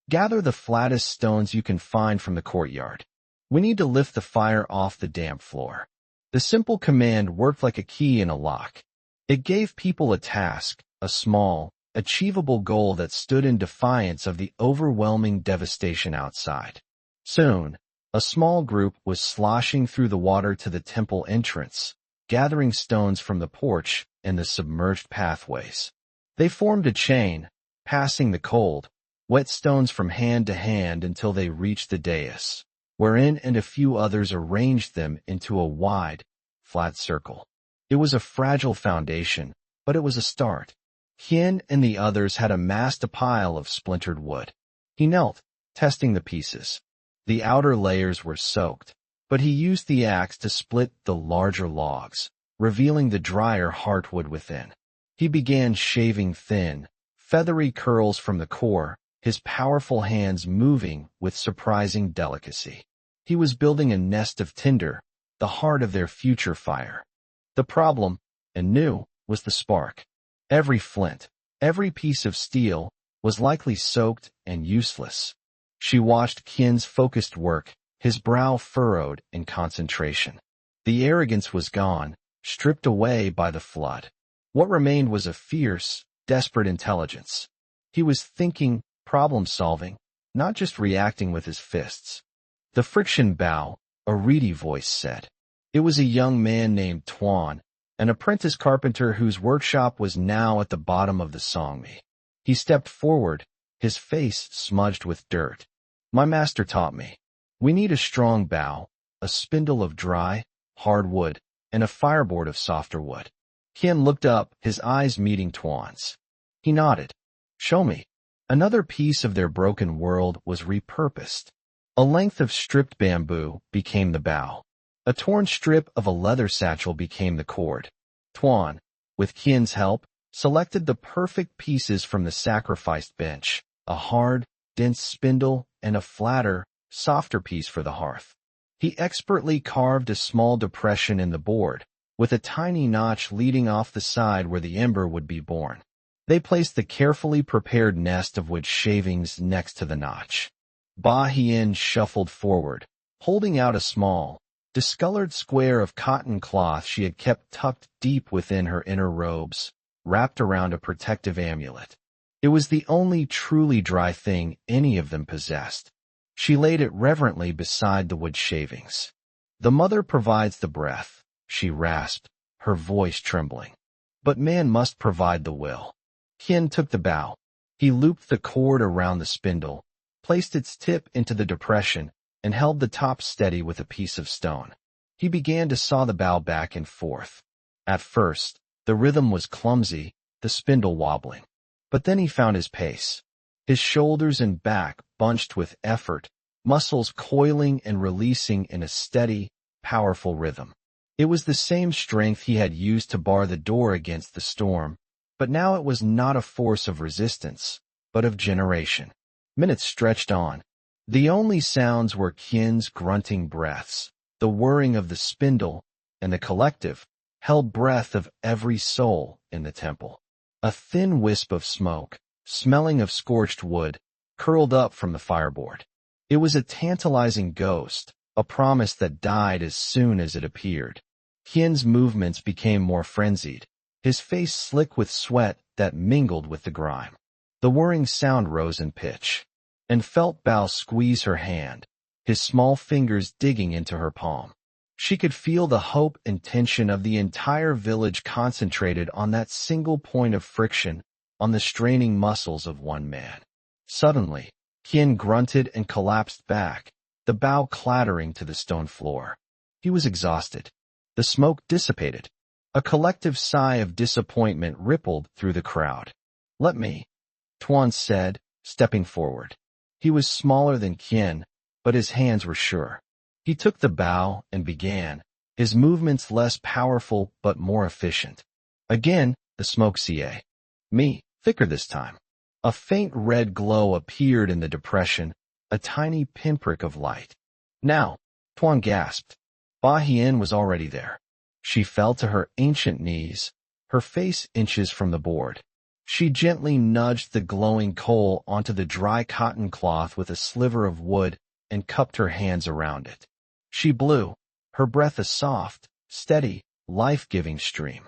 Gather the flattest stones you can find from the courtyard. We need to lift the fire off the damp floor. The simple command worked like a key in a lock. It gave people a task, a small, achievable goal that stood in defiance of the overwhelming devastation outside. Soon, a small group was sloshing through the water to the temple entrance, gathering stones from the porch and the submerged pathways. They formed a chain, passing the cold, wet stones from hand to hand until they reached the dais, wherein and a few others arranged them into a wide, flat circle. It was a fragile foundation, but it was a start. Qian and the others had amassed a pile of splintered wood. He knelt, testing the pieces. The outer layers were soaked, but he used the axe to split the larger logs, revealing the drier heartwood within. He began shaving thin, feathery curls from the core, his powerful hands moving with surprising delicacy. He was building a nest of tinder, the heart of their future fire. The problem, and new, was the spark. Every flint, every piece of steel, was likely soaked and useless. She watched Qian's focused work, his brow furrowed in concentration. The arrogance was gone, stripped away by the flood. What remained was a fierce, desperate intelligence. He was thinking, problem-solving, not just reacting with his fists. The friction bow, a reedy voice said. It was a young man named Tuan, an apprentice carpenter whose workshop was now at the bottom of the Songmi. He stepped forward, his face smudged with dirt. My master taught me. We need a strong bow, a spindle of dry, hard wood, and a fireboard of softer wood. Qian looked up, his eyes meeting Tuan's. He nodded. Show me. Another piece of their broken world was repurposed. A length of stripped bamboo became the bow. A torn strip of a leather satchel became the cord. Tuan, with Qian's help, selected the perfect pieces from the sacrificed bench, a hard, dense spindle and a flatter, softer piece for the hearth. He expertly carved a small depression in the board, with a tiny notch leading off the side where the ember would be born. They placed the carefully prepared nest of wood shavings next to the notch. Ba Hien shuffled forward, holding out a small, discolored square of cotton cloth she had kept tucked deep within her inner robes, wrapped around a protective amulet. It was the only truly dry thing any of them possessed. She laid it reverently beside the wood shavings. The mother provides the breath, she rasped, her voice trembling. But man must provide the will. Qian took the bow. He looped the cord around the spindle, placed its tip into the depression, and held the top steady with a piece of stone. He began to saw the bow back and forth. At first, the rhythm was clumsy, the spindle wobbling. But then he found his pace. His shoulders and back bunched with effort, muscles coiling and releasing in a steady, powerful rhythm. It was the same strength he had used to bar the door against the storm, but now it was not a force of resistance, but of generation. Minutes stretched on. The only sounds were Qian's grunting breaths, the whirring of the spindle, and the collective, held breath of every soul in the temple. A thin wisp of smoke, smelling of scorched wood, curled up from the fireboard. It was a tantalizing ghost, a promise that died as soon as it appeared. Qian's movements became more frenzied, his face slick with sweat that mingled with the grime. The whirring sound rose in pitch, and felt Bao squeeze her hand, his small fingers digging into her palm. She could feel the hope and tension of the entire village concentrated on that single point of friction, on the straining muscles of one man. Suddenly, Qian grunted and collapsed back, the bow clattering to the stone floor. He was exhausted. The smoke dissipated. A collective sigh of disappointment rippled through the crowd. Let me, Tuan said, stepping forward. He was smaller than Qian, but his hands were sure. He took the bow and began, his movements less powerful but more efficient. Again, the smoke ca. Me, thicker this time. A faint red glow appeared in the depression, a tiny pinprick of light. Now, Tuan gasped. Ba Hien was already there. She fell to her ancient knees, her face inches from the board. She gently nudged the glowing coal onto the dry cotton cloth with a sliver of wood and cupped her hands around it. She blew, her breath a soft, steady, life-giving stream.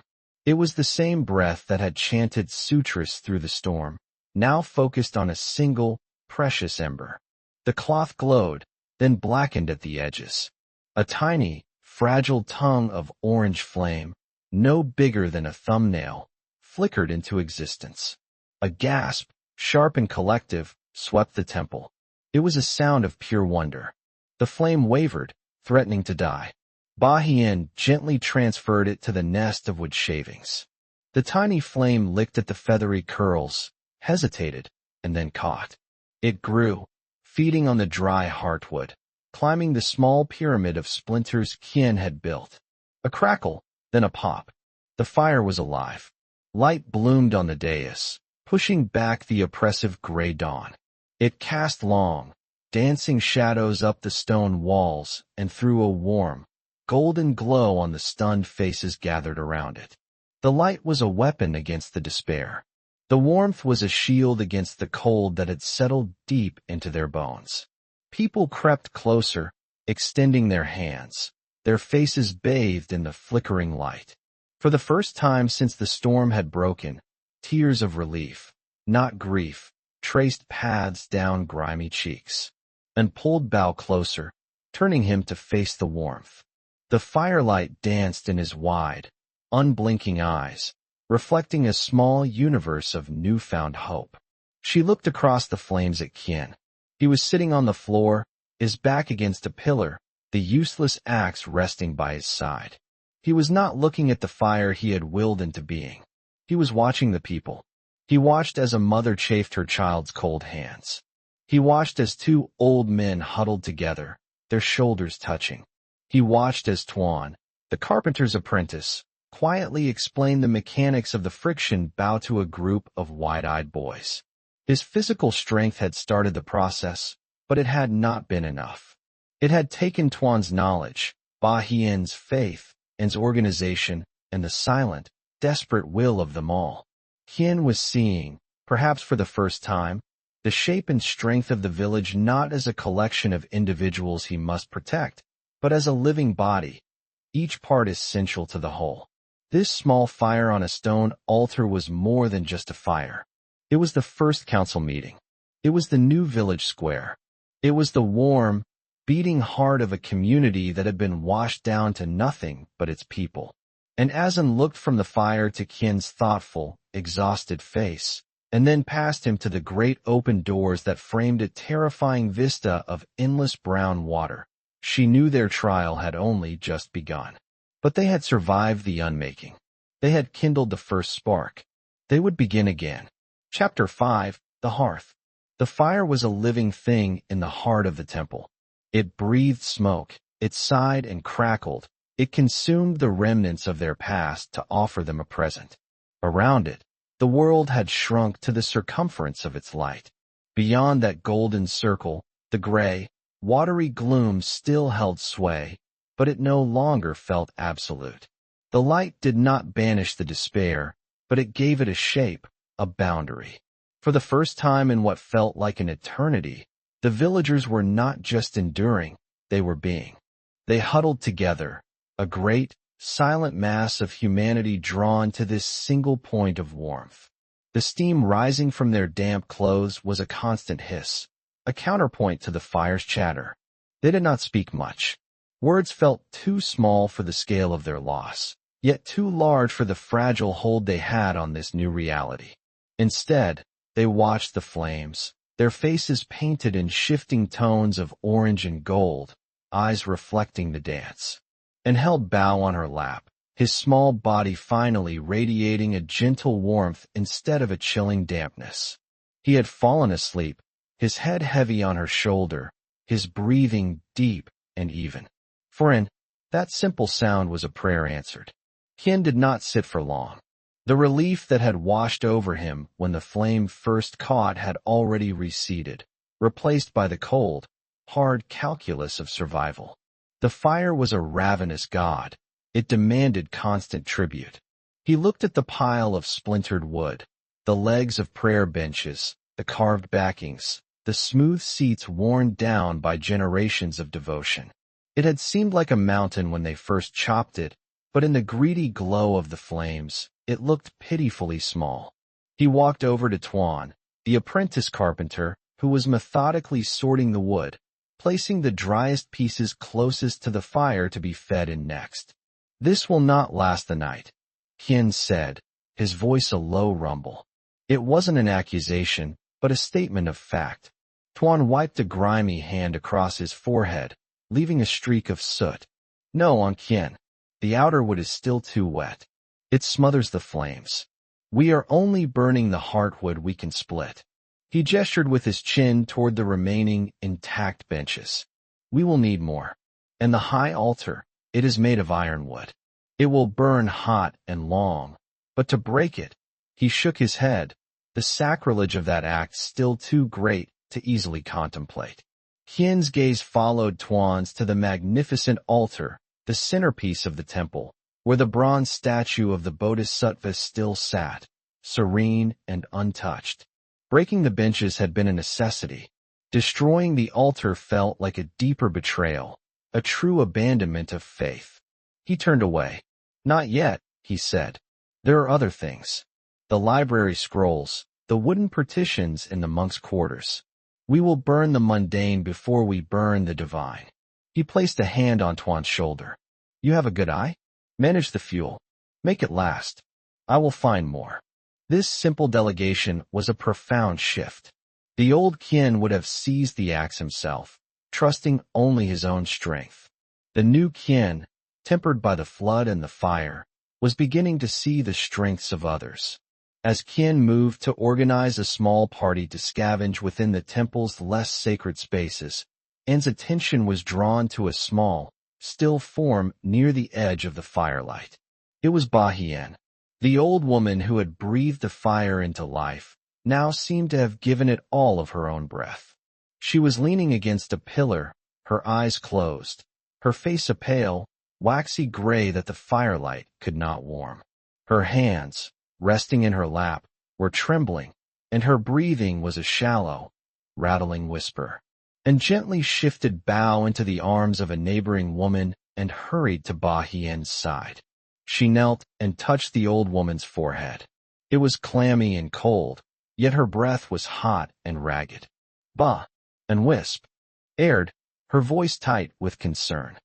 It was the same breath that had chanted sutras through the storm, now focused on a single, precious ember. The cloth glowed, then blackened at the edges. A tiny, fragile tongue of orange flame, no bigger than a thumbnail, flickered into existence. A gasp, sharp and collective, swept the temple. It was a sound of pure wonder. The flame wavered, threatening to die. Ba Hien gently transferred it to the nest of wood shavings. The tiny flame licked at the feathery curls, hesitated, and then caught. It grew, feeding on the dry heartwood, climbing the small pyramid of splinters Qian had built. A crackle, then a pop. The fire was alive. Light bloomed on the dais, pushing back the oppressive gray dawn. It cast long, dancing shadows up the stone walls and threw a warm, golden glow on the stunned faces gathered around it. The light was a weapon against the despair. The warmth was a shield against the cold that had settled deep into their bones. People crept closer, extending their hands, their faces bathed in the flickering light. For the first time since the storm had broken, tears of relief, not grief, traced paths down grimy cheeks, and pulled Bao closer, turning him to face the warmth. The firelight danced in his wide, unblinking eyes, reflecting a small universe of newfound hope. She looked across the flames at Qian. He was sitting on the floor, his back against a pillar, the useless axe resting by his side. He was not looking at the fire he had willed into being. He was watching the people. He watched as a mother chafed her child's cold hands. He watched as two old men huddled together, their shoulders touching. He watched as Tuan, the carpenter's apprentice, quietly explained the mechanics of the friction bow to a group of wide-eyed boys. His physical strength had started the process, but it had not been enough. It had taken Tuan's knowledge, Ba Hian's faith, An's organization, and the silent, desperate will of them all. Qian was seeing, perhaps for the first time, the shape and strength of the village not as a collection of individuals he must protect, but as a living body, each part essential to the whole. This small fire on a stone altar was more than just a fire. It was the first council meeting. It was the new village square. It was the warm, beating heart of a community that had been washed down to nothing but its people. And Azan looked from the fire to Qian's thoughtful, exhausted face, and then past him to the great open doors that framed a terrifying vista of endless brown water. She knew their trial had only just begun. But they had survived the unmaking. They had kindled the first spark. They would begin again. Chapter 5, The Hearth. The fire was a living thing in the heart of the temple. It breathed smoke, it sighed and crackled, it consumed the remnants of their past to offer them a present. Around it, the world had shrunk to the circumference of its light. Beyond that golden circle, the gray, watery gloom still held sway, but it no longer felt absolute. The light did not banish the despair, but it gave it a shape, a boundary. For the first time in what felt like an eternity, the villagers were not just enduring, they were being. They huddled together, a great, silent mass of humanity drawn to this single point of warmth. The steam rising from their damp clothes was a constant hiss, a counterpoint to the fire's chatter. They did not speak much. Words felt too small for the scale of their loss, yet too large for the fragile hold they had on this new reality. Instead, they watched the flames, their faces painted in shifting tones of orange and gold, eyes reflecting the dance, and held Bao on her lap, his small body finally radiating a gentle warmth instead of a chilling dampness. He had fallen asleep, his head heavy on her shoulder, his breathing deep and even. For in that simple sound was a prayer answered. Qian did not sit for long. The relief that had washed over him when the flame first caught had already receded, replaced by the cold, hard calculus of survival. The fire was a ravenous god. It demanded constant tribute. He looked at the pile of splintered wood, the legs of prayer benches, the carved backings, the smooth seats worn down by generations of devotion. It had seemed like a mountain when they first chopped it, but in the greedy glow of the flames, it looked pitifully small. He walked over to Tuan, the apprentice carpenter, who was methodically sorting the wood, placing the driest pieces closest to the fire to be fed in next. "This will not last the night," Qian said, his voice a low rumble. It wasn't an accusation, but a statement of fact. Tuan wiped a grimy hand across his forehead, leaving a streak of soot. "No, on Qian. The outer wood is still too wet. It smothers the flames. We are only burning the heartwood we can split." He gestured with his chin toward the remaining intact benches. We will need more. And the high altar, it is made of ironwood. It will burn hot and long. But to break it, he shook his head, the sacrilege of that act still too great to easily contemplate. Qian's gaze followed Tuan's to the magnificent altar, the centerpiece of the temple, where the bronze statue of the Bodhisattva still sat, serene and untouched. Breaking the benches had been a necessity. Destroying the altar felt like a deeper betrayal, a true abandonment of faith. He turned away. Not yet, he said. There are other things. The library scrolls, the wooden partitions in the monks' quarters. We will burn the mundane before we burn the divine. He placed a hand on Tuan's shoulder. You have a good eye? Manage the fuel. Make it last. I will find more. This simple delegation was a profound shift. The old Qian would have seized the axe himself, trusting only his own strength. The new Qian, tempered by the flood and the fire, was beginning to see the strengths of others. As Qian moved to organize a small party to scavenge within the temple's less sacred spaces, An's attention was drawn to a small, still form near the edge of the firelight. It was Bahian. The old woman who had breathed the fire into life now seemed to have given it all of her own breath. She was leaning against a pillar, her eyes closed, her face a pale, waxy gray that the firelight could not warm. Her hands, resting in her lap, were trembling, and her breathing was a shallow, rattling whisper. And gently shifted bow into the arms of a neighboring woman and hurried to Bahian's side. She knelt and touched the old woman's forehead. It was clammy and cold, yet her breath was hot and ragged. Bah! And wisp! Aired, her voice tight with concern.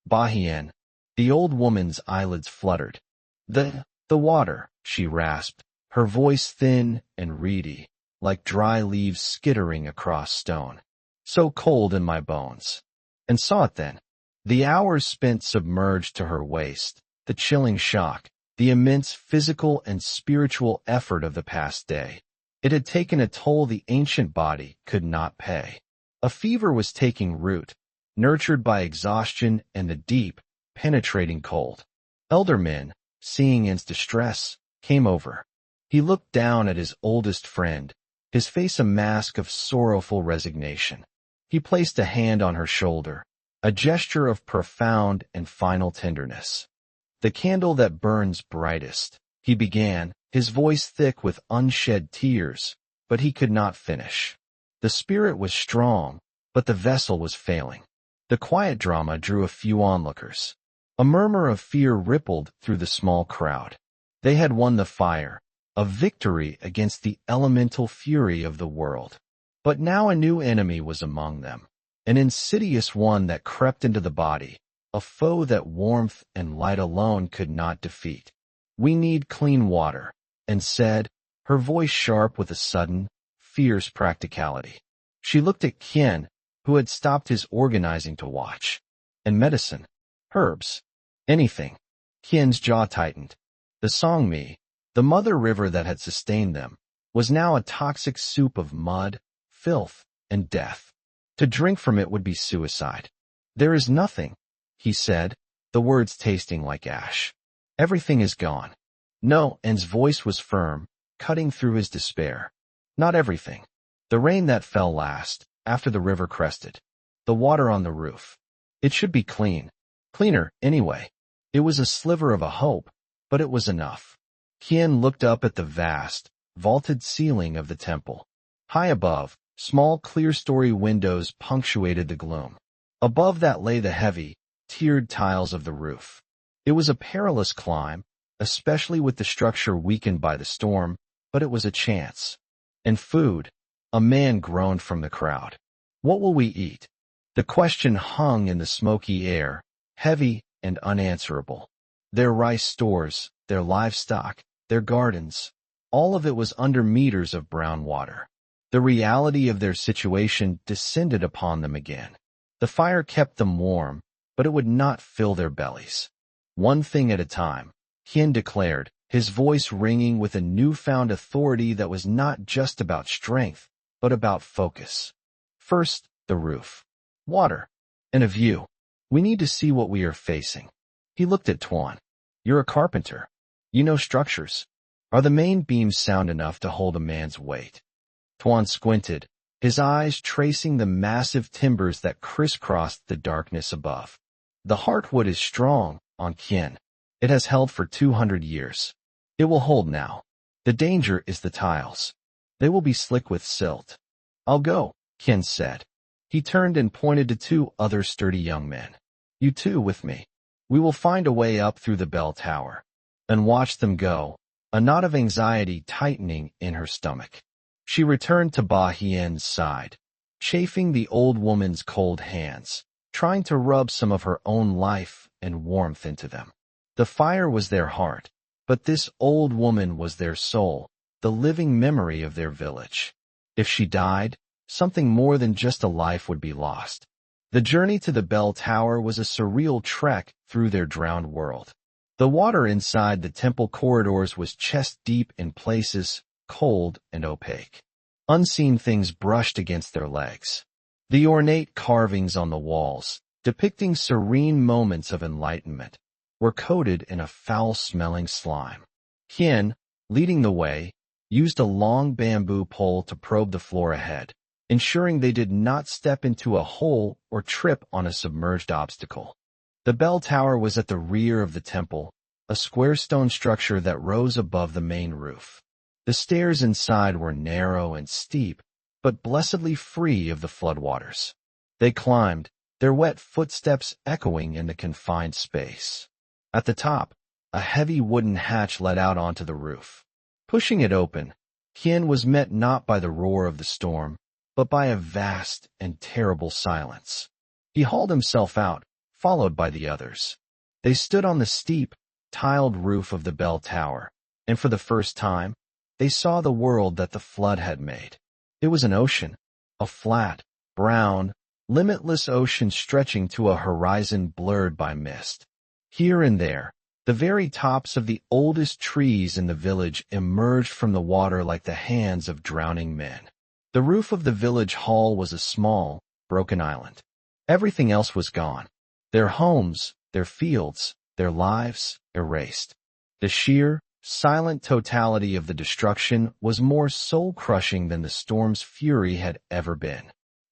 Bahian. The old woman's eyelids fluttered. The water, she rasped, her voice thin and reedy, like dry leaves skittering across stone. So cold in my bones. And saw it then. The hours spent submerged to her waist, the chilling shock, the immense physical and spiritual effort of the past day. It had taken a toll the ancient body could not pay. A fever was taking root, nurtured by exhaustion and the deep, penetrating cold. Elder men, seeing An's distress, came over. He looked down at his oldest friend, his face a mask of sorrowful resignation. He placed a hand on her shoulder, a gesture of profound and final tenderness. The candle that burns brightest, he began, his voice thick with unshed tears, but he could not finish. The spirit was strong, but the vessel was failing. The quiet drama drew a few onlookers. A murmur of fear rippled through the small crowd. They had won the fire, a victory against the elemental fury of the world. But now a new enemy was among them, an insidious one that crept into the body, a foe that warmth and light alone could not defeat. We need clean water, and said, her voice sharp with a sudden, fierce practicality. She looked at Qian, who had stopped his organizing to watch. And medicine, herbs, anything. Qian's jaw tightened. The Songmi, the mother river that had sustained them, was now a toxic soup of mud, filth, and death. To drink from it would be suicide. There is nothing, he said, the words tasting like ash. Everything is gone. No, An's voice was firm, cutting through his despair. Not everything. The rain that fell last, after the river crested. The water on the roof. It should be clean. Cleaner, anyway. It was a sliver of a hope, but it was enough. Qian looked up at the vast, vaulted ceiling of the temple. High above, small clear-story windows punctuated the gloom. Above that lay the heavy, tiered tiles of the roof. It was a perilous climb, especially with the structure weakened by the storm, but it was a chance. And food. A man groaned from the crowd. What will we eat? The question hung in the smoky air, heavy and unanswerable. Their rice stores, their livestock, their gardens, all of it was under meters of brown water. The reality of their situation descended upon them again. The fire kept them warm, but it would not fill their bellies. One thing at a time, Qian declared, his voice ringing with a newfound authority that was not just about strength, but about focus. First, the roof. Water. and a view. We need to see what we are facing. He looked at Tuan. You're a carpenter. You know structures. Are the main beams sound enough to hold a man's weight? Tuan squinted, his eyes tracing the massive timbers that crisscrossed the darkness above. The heartwood is strong, on Kien. It has held for 200 years. It will hold now. The danger is the tiles. They will be slick with silt. I'll go, Kien said. He turned and pointed to two other sturdy young men. You two with me. We will find a way up through the bell tower. And watch them go, a knot of anxiety tightening in her stomach. She returned to Ba Hien's side, chafing the old woman's cold hands, trying to rub some of her own life and warmth into them. The fire was their heart, but this old woman was their soul, the living memory of their village. If she died, something more than just a life would be lost. The journey to the bell tower was a surreal trek through their drowned world. The water inside the temple corridors was chest-deep in places, cold and opaque. Unseen things brushed against their legs. The ornate carvings on the walls, depicting serene moments of enlightenment, were coated in a foul-smelling slime. Kien, leading the way, used a long bamboo pole to probe the floor ahead, ensuring they did not step into a hole or trip on a submerged obstacle. The bell tower was at the rear of the temple, a square stone structure that rose above the main roof. The stairs inside were narrow and steep, but blessedly free of the floodwaters. They climbed, their wet footsteps echoing in the confined space. At the top, a heavy wooden hatch led out onto the roof. Pushing it open, Kien was met not by the roar of the storm, but by a vast and terrible silence. He hauled himself out, followed by the others. They stood on the steep, tiled roof of the bell tower, and for the first time, they saw the world that the flood had made. It was an ocean, a flat, brown, limitless ocean stretching to a horizon blurred by mist. Here and there, the very tops of the oldest trees in the village emerged from the water like the hands of drowning men. The roof of the village hall was a small, broken island. Everything else was gone. Their homes, their fields, their lives erased. The sheer, silent totality of the destruction was more soul-crushing than the storm's fury had ever been.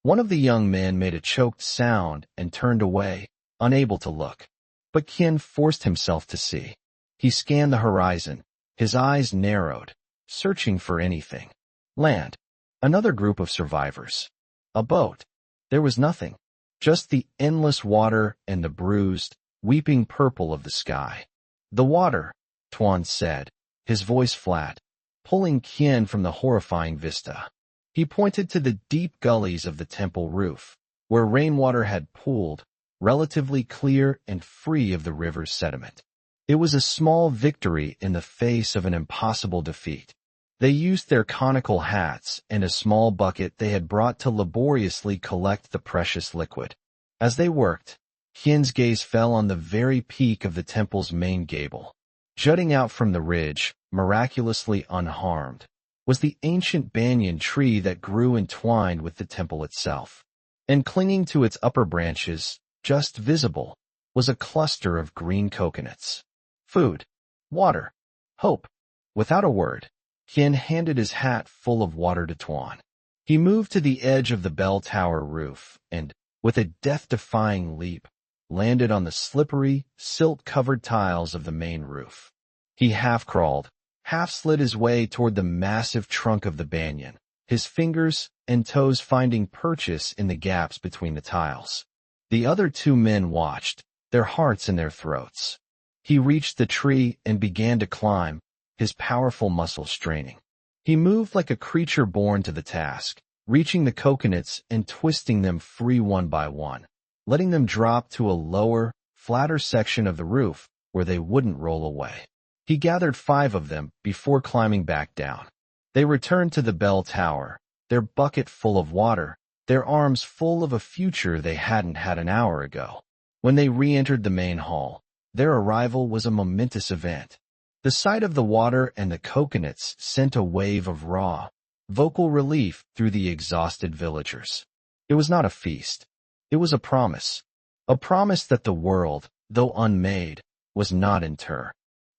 One of the young men made a choked sound and turned away, unable to look. But Kien forced himself to see. He scanned the horizon, his eyes narrowed, searching for anything. Land. Another group of survivors. A boat. There was nothing. Just the endless water and the bruised, weeping purple of the sky. The water, Tuan said, his voice flat, pulling Kien from the horrifying vista. He pointed to the deep gullies of the temple roof, where rainwater had pooled, relatively clear and free of the river's sediment. It was a small victory in the face of an impossible defeat. They used their conical hats and a small bucket they had brought to laboriously collect the precious liquid. As they worked, Kien's gaze fell on the very peak of the temple's main gable. Jutting out from the ridge, miraculously unharmed, was the ancient banyan tree that grew entwined with the temple itself. And clinging to its upper branches, just visible, was a cluster of green coconuts. Food, water, hope. Without a word, Kien handed his hat full of water to Tuan. He moved to the edge of the bell tower roof and, with a death-defying leap, landed on the slippery, silt-covered tiles of the main roof. He half-crawled, half-slid his way toward the massive trunk of the banyan, his fingers and toes finding purchase in the gaps between the tiles. The other two men watched, their hearts in their throats. He reached the tree and began to climb, his powerful muscles straining. He moved like a creature born to the task, reaching the coconuts and twisting them free one by one, letting them drop to a lower, flatter section of the roof where they wouldn't roll away. He gathered 5 of them before climbing back down. They returned to the bell tower, their bucket full of water, their arms full of a future they hadn't had an hour ago. When they re-entered the main hall, their arrival was a momentous event. The sight of the water and the coconuts sent a wave of raw, vocal relief through the exhausted villagers. It was not a feast. It was a promise, A promise that the world, though unmade, was not entirely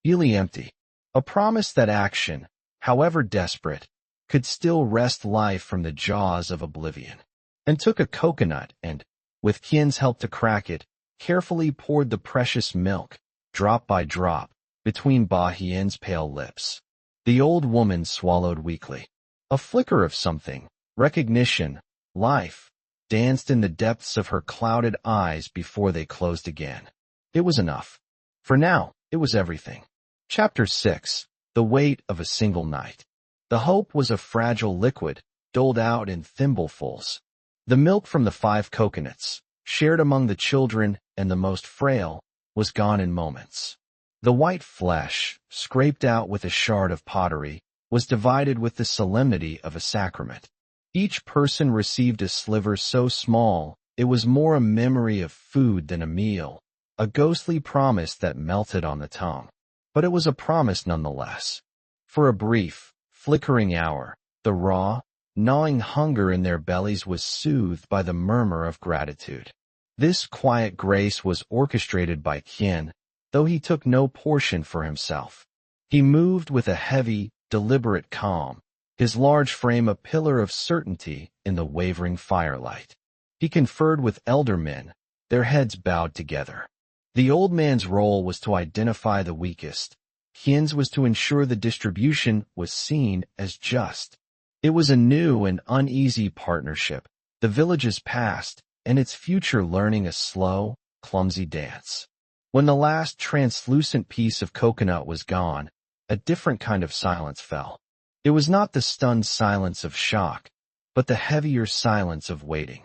empty. A promise that action, however desperate, could still wrest life from the jaws of oblivion. And took a coconut and, with Kien's help to crack it, carefully poured the precious milk, drop by drop, between Ba Hien's pale lips. The old woman swallowed weakly. A flicker of something, recognition, life, danced in the depths of her clouded eyes before they closed again. It was enough. For now, it was everything. Chapter 6. The Weight of a Single Night. The hope was a fragile liquid, doled out in thimblefuls. The milk from the 5 coconuts, shared among the children and the most frail, was gone in moments. The white flesh, scraped out with a shard of pottery, was divided with the solemnity of a sacrament. Each person received a sliver so small, it was more a memory of food than a meal, a ghostly promise that melted on the tongue. But it was a promise nonetheless. For a brief, flickering hour, the raw, gnawing hunger in their bellies was soothed by the murmur of gratitude. This quiet grace was orchestrated by Kien, though he took no portion for himself. He moved with a heavy, deliberate calm, his large frame a pillar of certainty in the wavering firelight. He conferred with elder men, their heads bowed together. The old man's role was to identify the weakest. Kien's was to ensure the distribution was seen as just. It was a new and uneasy partnership, the village's past and its future learning a slow, clumsy dance. When the last translucent piece of coconut was gone, a different kind of silence fell. It was not the stunned silence of shock, but the heavier silence of waiting.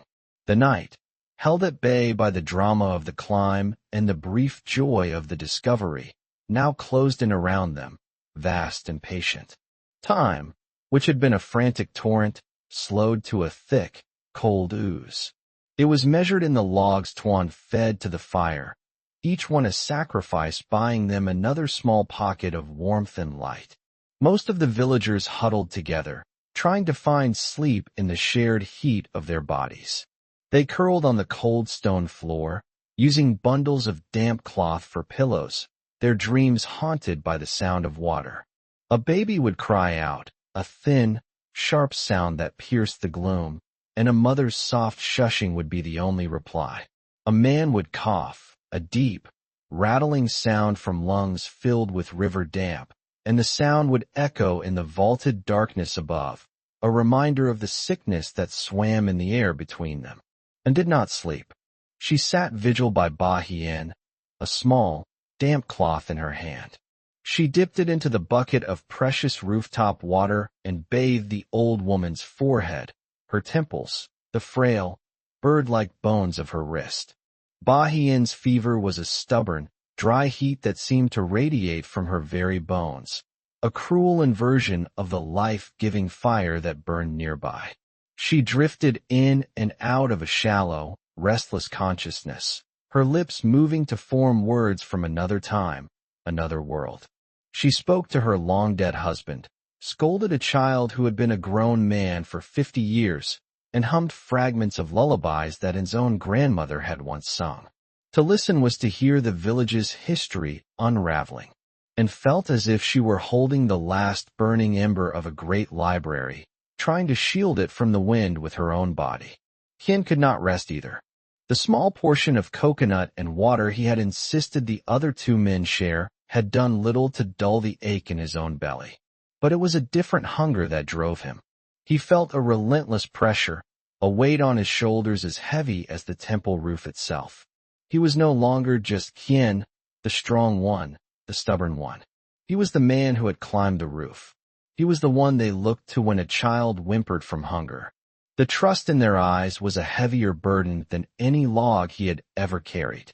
The night, held at bay by the drama of the climb and the brief joy of the discovery, now closed in around them, vast and patient. Time, which had been a frantic torrent, slowed to a thick, cold ooze. It was measured in the logs Tuan fed to the fire, each one a sacrifice buying them another small pocket of warmth and light. Most of the villagers huddled together, trying to find sleep in the shared heat of their bodies. They curled on the cold stone floor, using bundles of damp cloth for pillows, their dreams haunted by the sound of water. A baby would cry out, a thin, sharp sound that pierced the gloom, and a mother's soft shushing would be the only reply. A man would cough, a deep, rattling sound from lungs filled with river damp, and the sound would echo in the vaulted darkness above, a reminder of the sickness that swam in the air between them. And did not sleep. She sat vigil by Ba Hien, a small, damp cloth in her hand. She dipped it into the bucket of precious rooftop water and bathed the old woman's forehead, her temples, the frail, bird-like bones of her wrist. Ba Hien's fever was a stubborn, dry heat that seemed to radiate from her very bones, a cruel inversion of the life-giving fire that burned nearby. She drifted in and out of a shallow, restless consciousness, her lips moving to form words from another time, another world. She spoke to her long-dead husband, scolded a child who had been a grown man for 50 years, and hummed fragments of lullabies that his own grandmother had once sung. To listen was to hear the village's history unraveling, and felt as if she were holding the last burning ember of a great library, trying to shield it from the wind with her own body. Kien could not rest either. The small portion of coconut and water he had insisted the other 2 men share had done little to dull the ache in his own belly. But it was a different hunger that drove him. He felt a relentless pressure, a weight on his shoulders as heavy as the temple roof itself. He was no longer just Kien, the strong one, the stubborn one. He was the man who had climbed the roof. He was the one they looked to when a child whimpered from hunger. The trust in their eyes was a heavier burden than any log he had ever carried.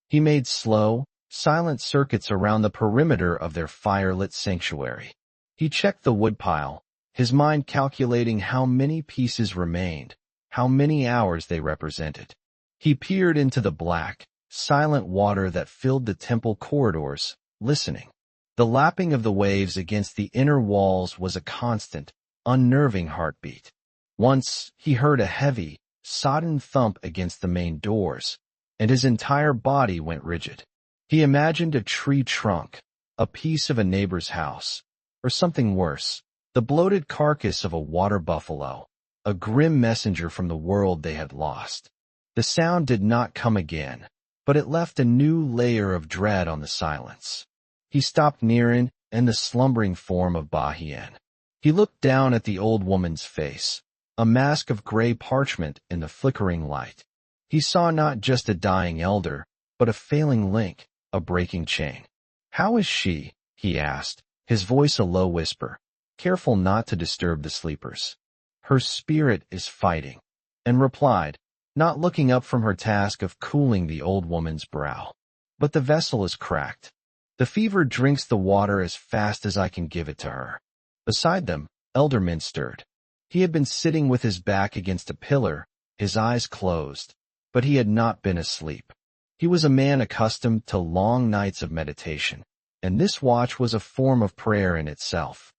He made slow, silent circuits around the perimeter of their fire-lit sanctuary. He checked the woodpile, his mind calculating how many pieces remained, how many hours they represented. He peered into the black, silent water that filled the temple corridors, listening. The lapping of the waves against the inner walls was a constant, unnerving heartbeat. Once he heard a heavy, sodden thump against the main doors, and his entire body went rigid. He imagined a tree trunk, a piece of a neighbor's house, or something worse, the bloated carcass of a water buffalo, a grim messenger from the world they had lost. The sound did not come again, but it left a new layer of dread on the silence. He stopped nearing and the slumbering form of Bahien. He looked down at the old woman's face, a mask of gray parchment in the flickering light. He saw not just a dying elder, but a failing link, a breaking chain. "How is she?" he asked, his voice a low whisper, careful not to disturb the sleepers. "Her spirit is fighting," and replied, not looking up from her task of cooling the old woman's brow. "But the vessel is cracked. The fever drinks the water as fast as I can give it to her." Beside them, Elderman stirred. He had been sitting with his back against a pillar, his eyes closed, but he had not been asleep. He was a man accustomed to long nights of meditation, and this watch was a form of prayer in itself.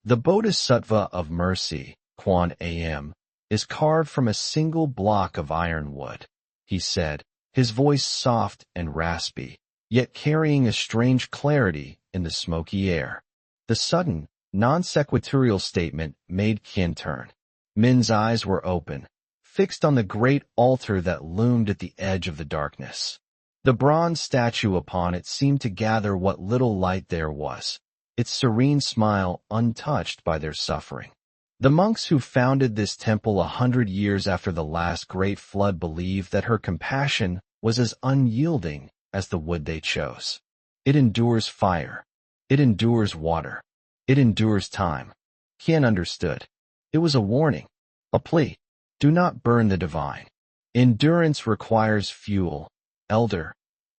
"The Bodhisattva of mercy, Quan Am, is carved from a single block of ironwood," he said, his voice soft and raspy, yet carrying a strange clarity in the smoky air. The sudden, non-sequitorial statement made Qian turn. Min's eyes were open, fixed on the great altar that loomed at the edge of the darkness. The bronze statue upon it seemed to gather what little light there was, its serene smile untouched by their suffering. The monks who founded this temple 100 years after the last great flood believed that her compassion was as unyielding as the wood they chose. It endures fire. It endures water. It endures time. Qian understood. It was a warning, a plea. Do not burn the divine. Endurance requires fuel, elder,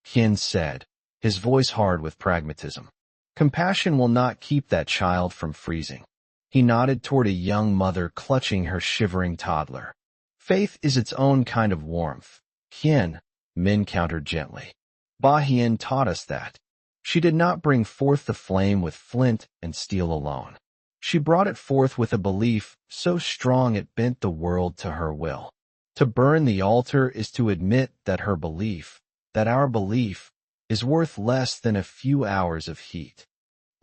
Qian said, his voice hard with pragmatism. Compassion will not keep that child from freezing. He nodded toward a young mother clutching her shivering toddler. Faith is its own kind of warmth. Qian, Min countered gently. Bahien taught us that. She did not bring forth the flame with flint and steel alone. She brought it forth with a belief so strong it bent the world to her will. To burn the altar is to admit that her belief, that our belief, is worth less than a few hours of heat.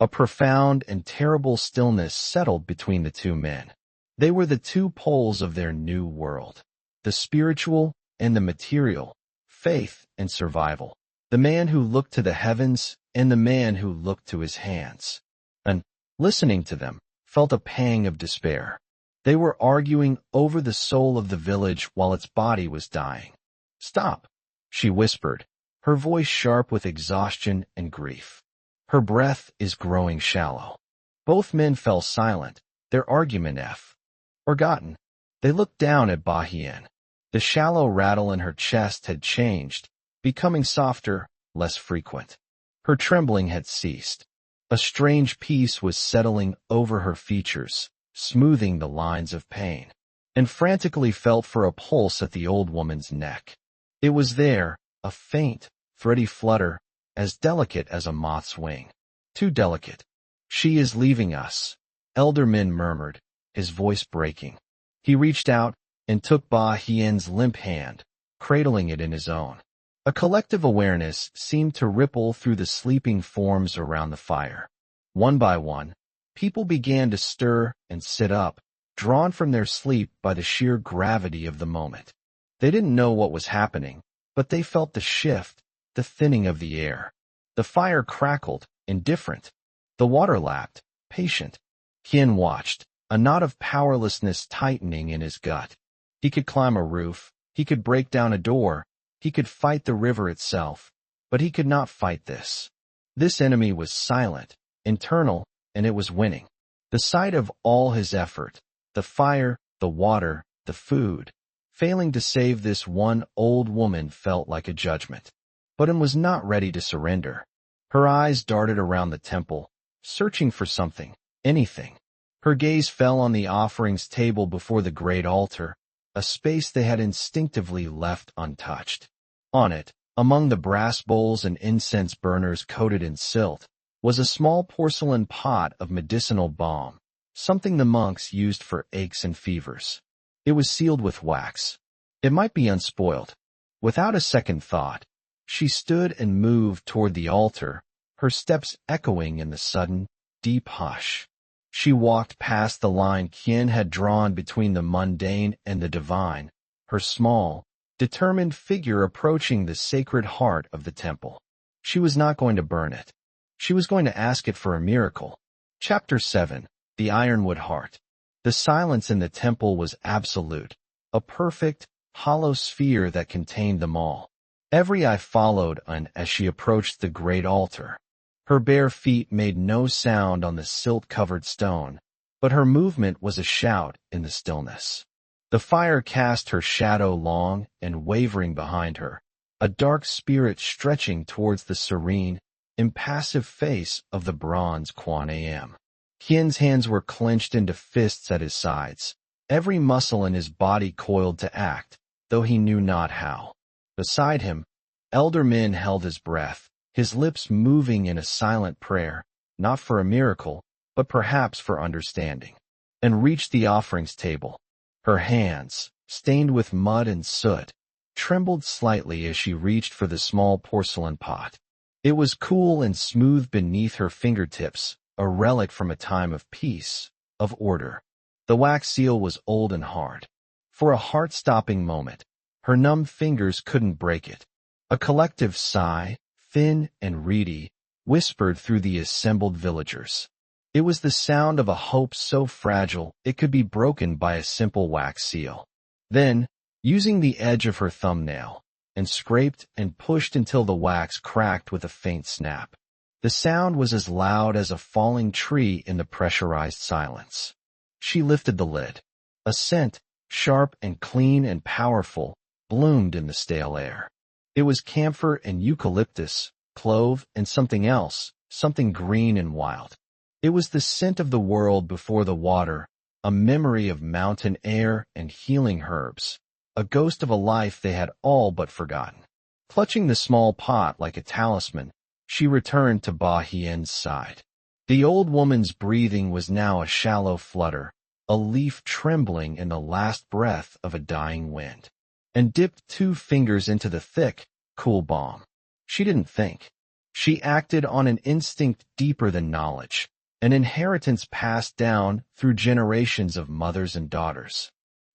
A profound and terrible stillness settled between the two men. They were the two poles of their new world, the spiritual and the material, faith and survival, the man who looked to the heavens and the man who looked to his hands. And, listening to them, felt a pang of despair. They were arguing over the soul of the village while its body was dying. "Stop," she whispered, her voice sharp with exhaustion and grief. "Her breath is growing shallow." Both men fell silent, their argument forgotten. They looked down at Bahien. The shallow rattle in her chest had changed, becoming softer, less frequent. Her trembling had ceased. A strange peace was settling over her features, smoothing the lines of pain, and frantically felt for a pulse at the old woman's neck. It was there, a faint, thready flutter, as delicate as a moth's wing. Too delicate. "She is leaving us," Elder Min murmured, his voice breaking. He reached out and took Bahien's limp hand, cradling it in his own. A collective awareness seemed to ripple through the sleeping forms around the fire. One by one, people began to stir and sit up, drawn from their sleep by the sheer gravity of the moment. They didn't know what was happening, but they felt the shift, the thinning of the air. The fire crackled, indifferent. The water lapped, patient. Qian watched, a knot of powerlessness tightening in his gut. He could climb a roof, he could break down a door, he could fight the river itself, but he could not fight this. This enemy was silent, internal, and it was winning. The sight of all his effort, the fire, the water, the food, failing to save this one old woman felt like a judgment. But Em was not ready to surrender. Her eyes darted around the temple, searching for something, anything. Her gaze fell on the offerings table before the great altar, a space they had instinctively left untouched. On it, among the brass bowls and incense burners coated in silt, was a small porcelain pot of medicinal balm, something the monks used for aches and fevers. It was sealed with wax. It might be unspoiled. Without a second thought, she stood and moved toward the altar, her steps echoing in the sudden, deep hush. She walked past the line Qian had drawn between the mundane and the divine, her small, determined figure approaching the sacred heart of the temple. She was not going to burn it. She was going to ask it for a miracle. Chapter 7. The Ironwood Heart. The silence in the temple was absolute, a perfect, hollow sphere that contained them all. Every eye followed An as she approached the great altar. Her bare feet made no sound on the silt-covered stone, but her movement was a shout in the stillness. The fire cast her shadow long and wavering behind her, a dark spirit stretching towards the serene, impassive face of the bronze Quan Am. Qian's hands were clenched into fists at his sides, every muscle in his body coiled to act, though he knew not how. Beside him, Elder Min held his breath, his lips moving in a silent prayer, not for a miracle, but perhaps for understanding, and reached the offerings table. Her hands, stained with mud and soot, trembled slightly as she reached for the small porcelain pot. It was cool and smooth beneath her fingertips, a relic from a time of peace, of order. The wax seal was old and hard. For a heart-stopping moment, her numb fingers couldn't break it. A collective sigh, thin and reedy, whispered through the assembled villagers. It was the sound of a hope so fragile it could be broken by a simple wax seal. Then, using the edge of her thumbnail, and scraped and pushed until the wax cracked with a faint snap. The sound was as loud as a falling tree in the pressurized silence. She lifted the lid. A scent, sharp and clean and powerful, bloomed in the stale air. It was camphor and eucalyptus, clove and something else, something green and wild. It was the scent of the world before the water, a memory of mountain air and healing herbs, a ghost of a life they had all but forgotten. Clutching the small pot like a talisman, she returned to Ba Hien's side. The old woman's breathing was now a shallow flutter, a leaf trembling in the last breath of a dying wind, and dipped 2 fingers into the thick, cool balm. She didn't think. She acted on an instinct deeper than knowledge, an inheritance passed down through generations of mothers and daughters.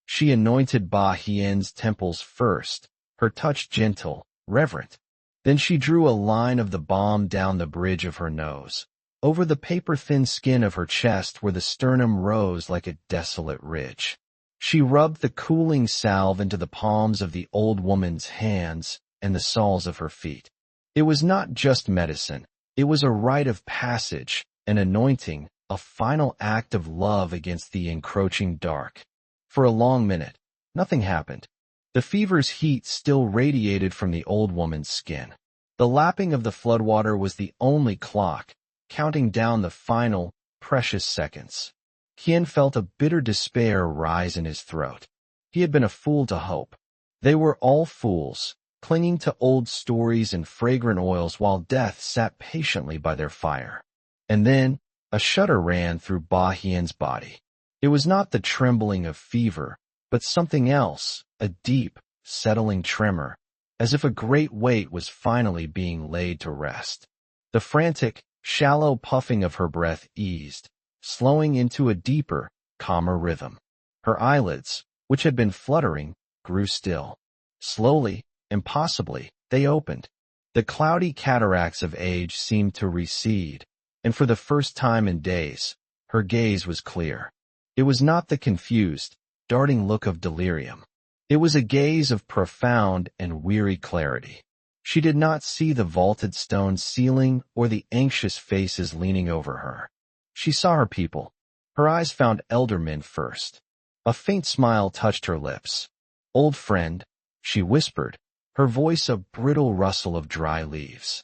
She anointed Ba Hien's temples first, her touch gentle, reverent. Then she drew a line of the balm down the bridge of her nose, over the paper-thin skin of her chest where the sternum rose like a desolate ridge. She rubbed the cooling salve into the palms of the old woman's hands and the soles of her feet. It was not just medicine. It was a rite of passage, an anointing, a final act of love against the encroaching dark. For a long minute, nothing happened. The fever's heat still radiated from the old woman's skin. The lapping of the floodwater was the only clock, counting down the final, precious seconds. Qian felt a bitter despair rise in his throat. He had been a fool to hope. They were all fools, clinging to old stories and fragrant oils while death sat patiently by their fire. And then, a shudder ran through Ba Hien's body. It was not the trembling of fever, but something else, a deep, settling tremor, as if a great weight was finally being laid to rest. The frantic, shallow puffing of her breath eased, slowing into a deeper, calmer rhythm. Her eyelids, which had been fluttering, grew still. Slowly, impossibly, they opened. The cloudy cataracts of age seemed to recede, and for the first time in days, her gaze was clear. It was not the confused, darting look of delirium. It was a gaze of profound and weary clarity. She did not see the vaulted stone ceiling or the anxious faces leaning over her. She saw her people. Her eyes found Elder Min first. A faint smile touched her lips. "Old friend," she whispered, her voice a brittle rustle of dry leaves.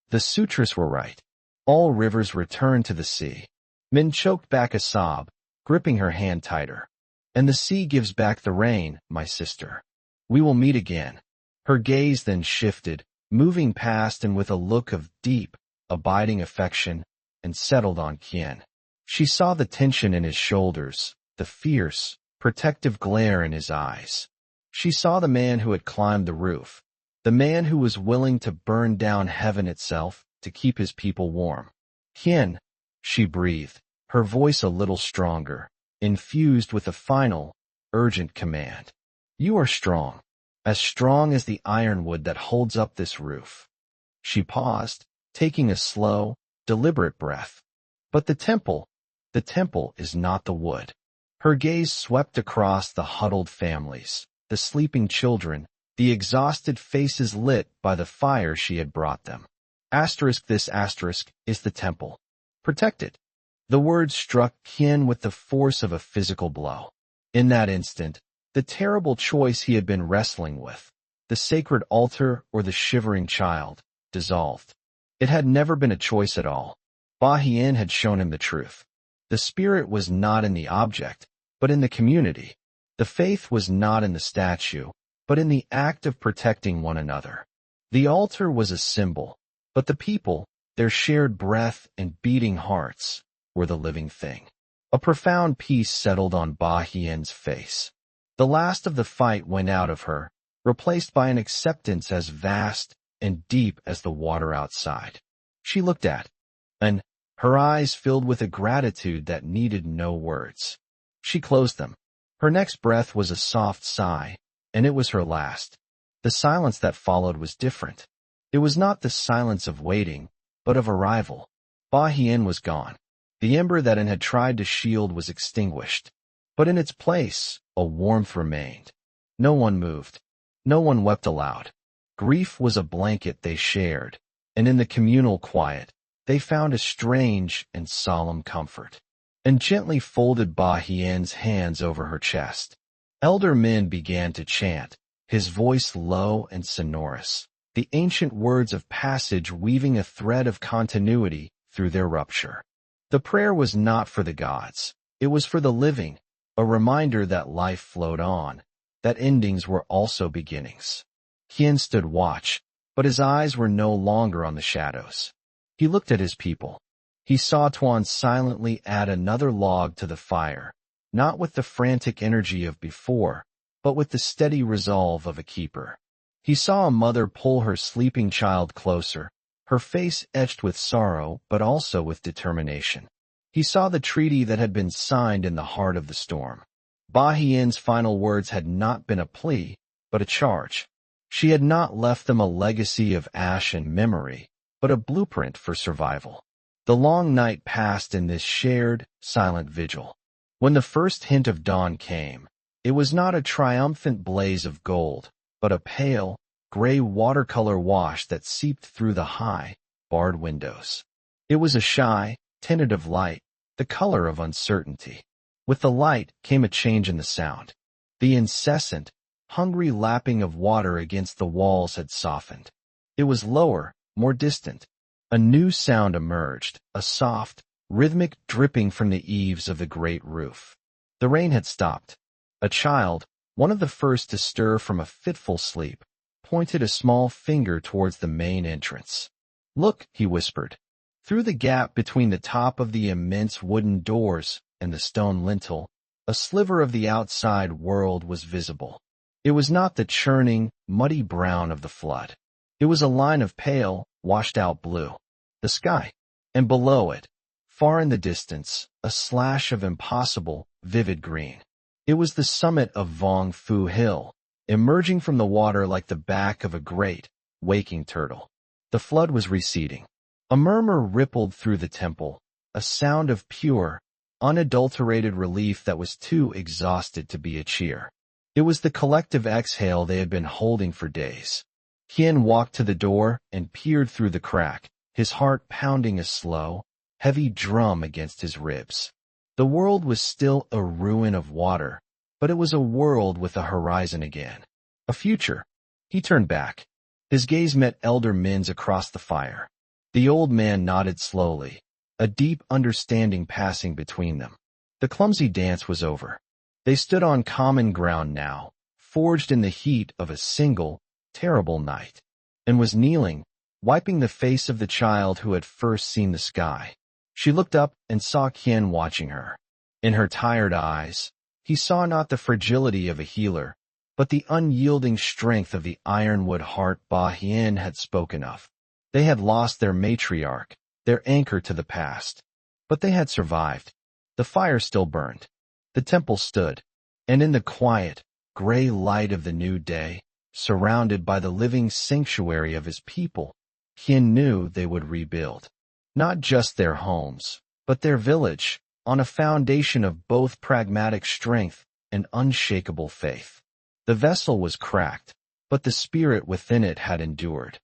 The sutras were right. All rivers return to the sea. Min choked back a sob, gripping her hand tighter. "And the sea gives back the rain, my sister. We will meet again." Her gaze then shifted, moving past and with a look of deep, abiding affection, and settled on Qian. She saw the tension in his shoulders, the fierce, protective glare in his eyes. She saw the man who had climbed the roof, the man who was willing to burn down heaven itself to keep his people warm. Hien, she breathed, her voice a little stronger, infused with a final, urgent command. You are strong as the ironwood that holds up this roof. She paused, taking a slow, deliberate breath. But the temple is not the wood. Her gaze swept across the huddled families, the sleeping children, the exhausted faces lit by the fire she had brought them. This is the temple. Protect it. The word struck Qian with the force of a physical blow. In that instant, the terrible choice he had been wrestling with, the sacred altar or the shivering child, dissolved. It had never been a choice at all. Ba Hien had shown him the truth. The spirit was not in the object, but in the community. The faith was not in the statue, but in the act of protecting one another. The altar was a symbol, but the people, their shared breath and beating hearts, were the living thing. A profound peace settled on Ba Hien's face. The last of the fight went out of her, replaced by an acceptance as vast and deep as the water outside. She looked at, and her eyes filled with a gratitude that needed no words. She closed them. Her next breath was a soft sigh, and it was her last. The silence that followed was different. It was not the silence of waiting, but of arrival. Ba Hien was gone. The ember that it had tried to shield was extinguished. But in its place, a warmth remained. No one moved. No one wept aloud. Grief was a blanket they shared, and in the communal quiet, they found a strange and solemn comfort. And gently folded Ba Hien's hands over her chest. Elder Min began to chant, his voice low and sonorous, the ancient words of passage weaving a thread of continuity through their rupture. The prayer was not for the gods. It was for the living, a reminder that life flowed on, that endings were also beginnings. Hien stood watch, but his eyes were no longer on the shadows. He looked at his people. He saw Tuan silently add another log to the fire, not with the frantic energy of before, but with the steady resolve of a keeper. He saw a mother pull her sleeping child closer, her face etched with sorrow but also with determination. He saw the treaty that had been signed in the heart of the storm. Ba Hien's final words had not been a plea, but a charge. She had not left them a legacy of ash and memory, but a blueprint for survival. The long night passed in this shared, silent vigil. When the first hint of dawn came, it was not a triumphant blaze of gold, but a pale, gray watercolor wash that seeped through the high, barred windows. It was a shy, tentative light, the color of uncertainty. With the light came a change in the sound. The incessant, hungry lapping of water against the walls had softened. It was lower, more distant. A new sound emerged, a soft, rhythmic dripping from the eaves of the great roof. The rain had stopped. A child, one of the first to stir from a fitful sleep, pointed a small finger towards the main entrance. Look, he whispered. Through the gap between the top of the immense wooden doors and the stone lintel, a sliver of the outside world was visible. It was not the churning, muddy brown of the flood. It was a line of pale, washed-out blue. The sky, and below it, far in the distance, a slash of impossible, vivid green. It was the summit of Vong Fu Hill, emerging from the water like the back of a great, waking turtle. The flood was receding. A murmur rippled through the temple, a sound of pure, unadulterated relief that was too exhausted to be a cheer. It was the collective exhale they had been holding for days. Hien walked to the door and peered through the crack, his heart pounding a slow, heavy drum against his ribs. The world was still a ruin of water, but it was a world with a horizon again. A future. He turned back. His gaze met Elder Min's across the fire. The old man nodded slowly, a deep understanding passing between them. The clumsy dance was over. They stood on common ground now, forged in the heat of a single, terrible night, and was kneeling, wiping the face of the child who had first seen the sky. She looked up and saw Qian watching her. In her tired eyes, he saw not the fragility of a healer, but the unyielding strength of the ironwood heart Ba Hien had spoken of. They had lost their matriarch, their anchor to the past. But they had survived. The fire still burned. The temple stood. And in the quiet, gray light of the new day, surrounded by the living sanctuary of his people, Hien knew they would rebuild. Not just their homes, but their village, on a foundation of both pragmatic strength and unshakable faith. The vessel was cracked, but the spirit within it had endured.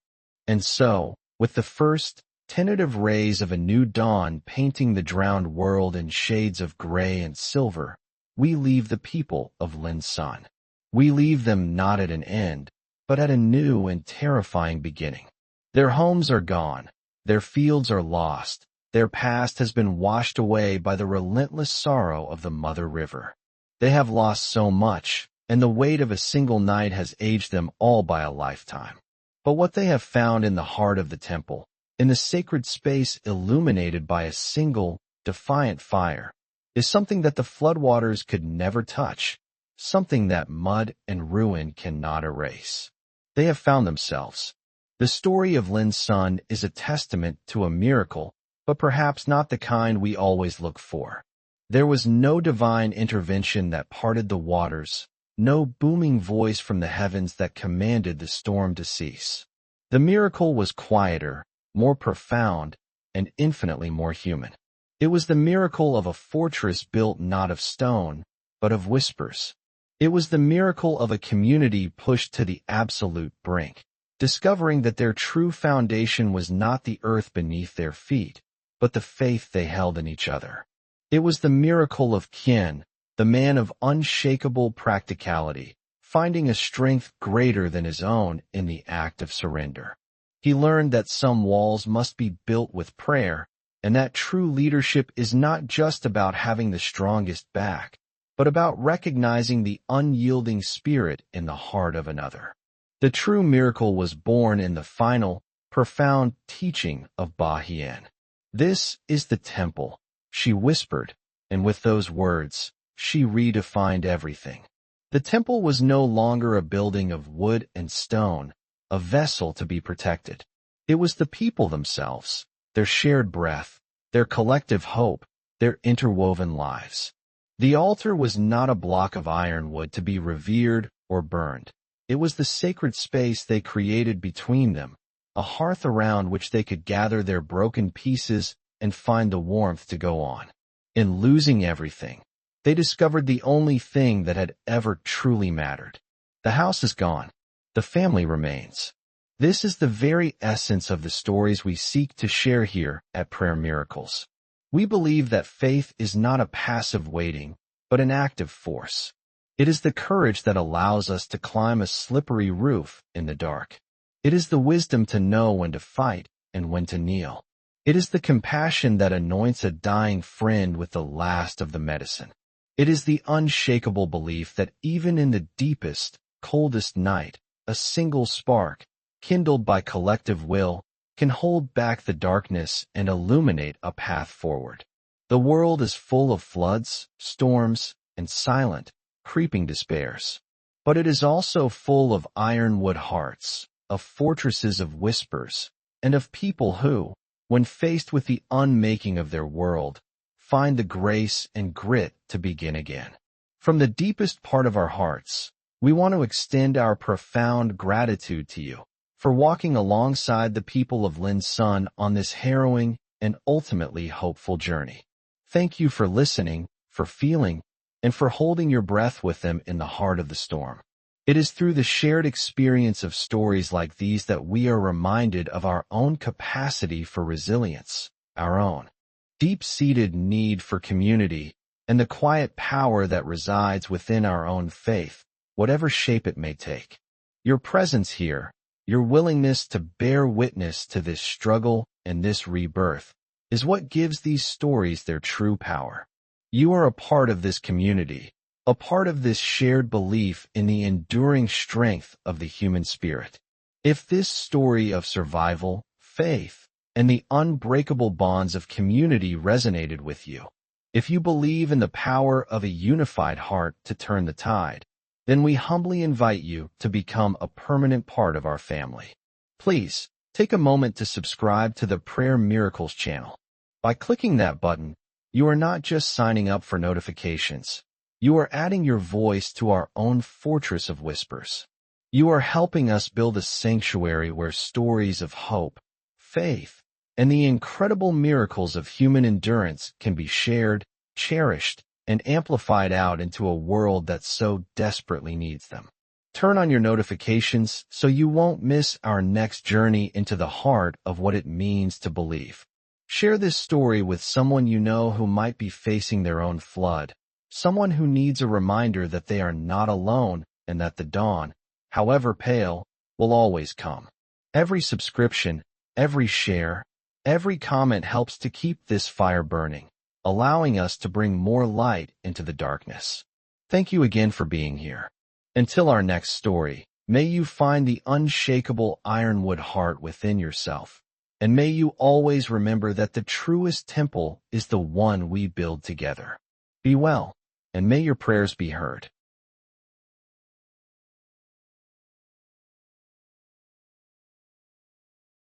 And so, with the first, tentative rays of a new dawn painting the drowned world in shades of gray and silver, we leave the people of Lin San. We leave them not at an end, but at a new and terrifying beginning. Their homes are gone, their fields are lost, their past has been washed away by the relentless sorrow of the Mother River. They have lost so much, and the weight of a single night has aged them all by a lifetime. But what they have found in the heart of the temple, in the sacred space illuminated by a single, defiant fire, is something that the floodwaters could never touch, something that mud and ruin cannot erase. They have found themselves. The story of Lin San is a testament to a miracle, but perhaps not the kind we always look for. There was no divine intervention that parted the waters, no booming voice from the heavens that commanded the storm to cease. The miracle was quieter, more profound, and infinitely more human. It was the miracle of a fortress built not of stone, but of whispers. It was the miracle of a community pushed to the absolute brink, discovering that their true foundation was not the earth beneath their feet, but the faith they held in each other. It was the miracle of Qian, the man of unshakable practicality, finding a strength greater than his own in the act of surrender. He learned that some walls must be built with prayer, and that true leadership is not just about having the strongest back, but about recognizing the unyielding spirit in the heart of another. The true miracle was born in the final, profound teaching of Ba Hien. "This is the temple," she whispered, and with those words, she redefined everything. The temple was no longer a building of wood and stone, a vessel to be protected. It was the people themselves, their shared breath, their collective hope, their interwoven lives. The altar was not a block of ironwood to be revered or burned. It was the sacred space they created between them, a hearth around which they could gather their broken pieces and find the warmth to go on. In losing everything, they discovered the only thing that had ever truly mattered. The house is gone. The family remains. This is the very essence of the stories we seek to share here at Prayer Miracles. We believe that faith is not a passive waiting, but an active force. It is the courage that allows us to climb a slippery roof in the dark. It is the wisdom to know when to fight and when to kneel. It is the compassion that anoints a dying friend with the last of the medicine. It is the unshakable belief that even in the deepest, coldest night, a single spark, kindled by collective will, can hold back the darkness and illuminate a path forward. The world is full of floods, storms, and silent, creeping despairs. But it is also full of ironwood hearts, of fortresses of whispers, and of people who, when faced with the unmaking of their world, find the grace and grit to begin again. From the deepest part of our hearts, we want to extend our profound gratitude to you for walking alongside the people of Lin San on this harrowing and ultimately hopeful journey. Thank you for listening, for feeling, and for holding your breath with them in the heart of the storm. It is through the shared experience of stories like these that we are reminded of our own capacity for resilience, our own deep-seated need for community, and the quiet power that resides within our own faith, whatever shape it may take. Your presence here, your willingness to bear witness to this struggle and this rebirth, is what gives these stories their true power. You are a part of this community, a part of this shared belief in the enduring strength of the human spirit. If this story of survival, faith, and the unbreakable bonds of community resonated with you, if you believe in the power of a unified heart to turn the tide, then we humbly invite you to become a permanent part of our family. Please, take a moment to subscribe to the Prayer Miracles channel. By clicking that button, you are not just signing up for notifications. You are adding your voice to our own fortress of whispers. You are helping us build a sanctuary where stories of hope, faith, and the incredible miracles of human endurance can be shared, cherished, and amplified out into a world that so desperately needs them. Turn on your notifications so you won't miss our next journey into the heart of what it means to believe. Share this story with someone you know who might be facing their own flood, someone who needs a reminder that they are not alone and that the dawn, however pale, will always come. Every subscription, every share, every comment helps to keep this fire burning, allowing us to bring more light into the darkness. Thank you again for being here. Until our next story, may you find the unshakable ironwood heart within yourself, and may you always remember that the truest temple is the one we build together. Be well, and may your prayers be heard.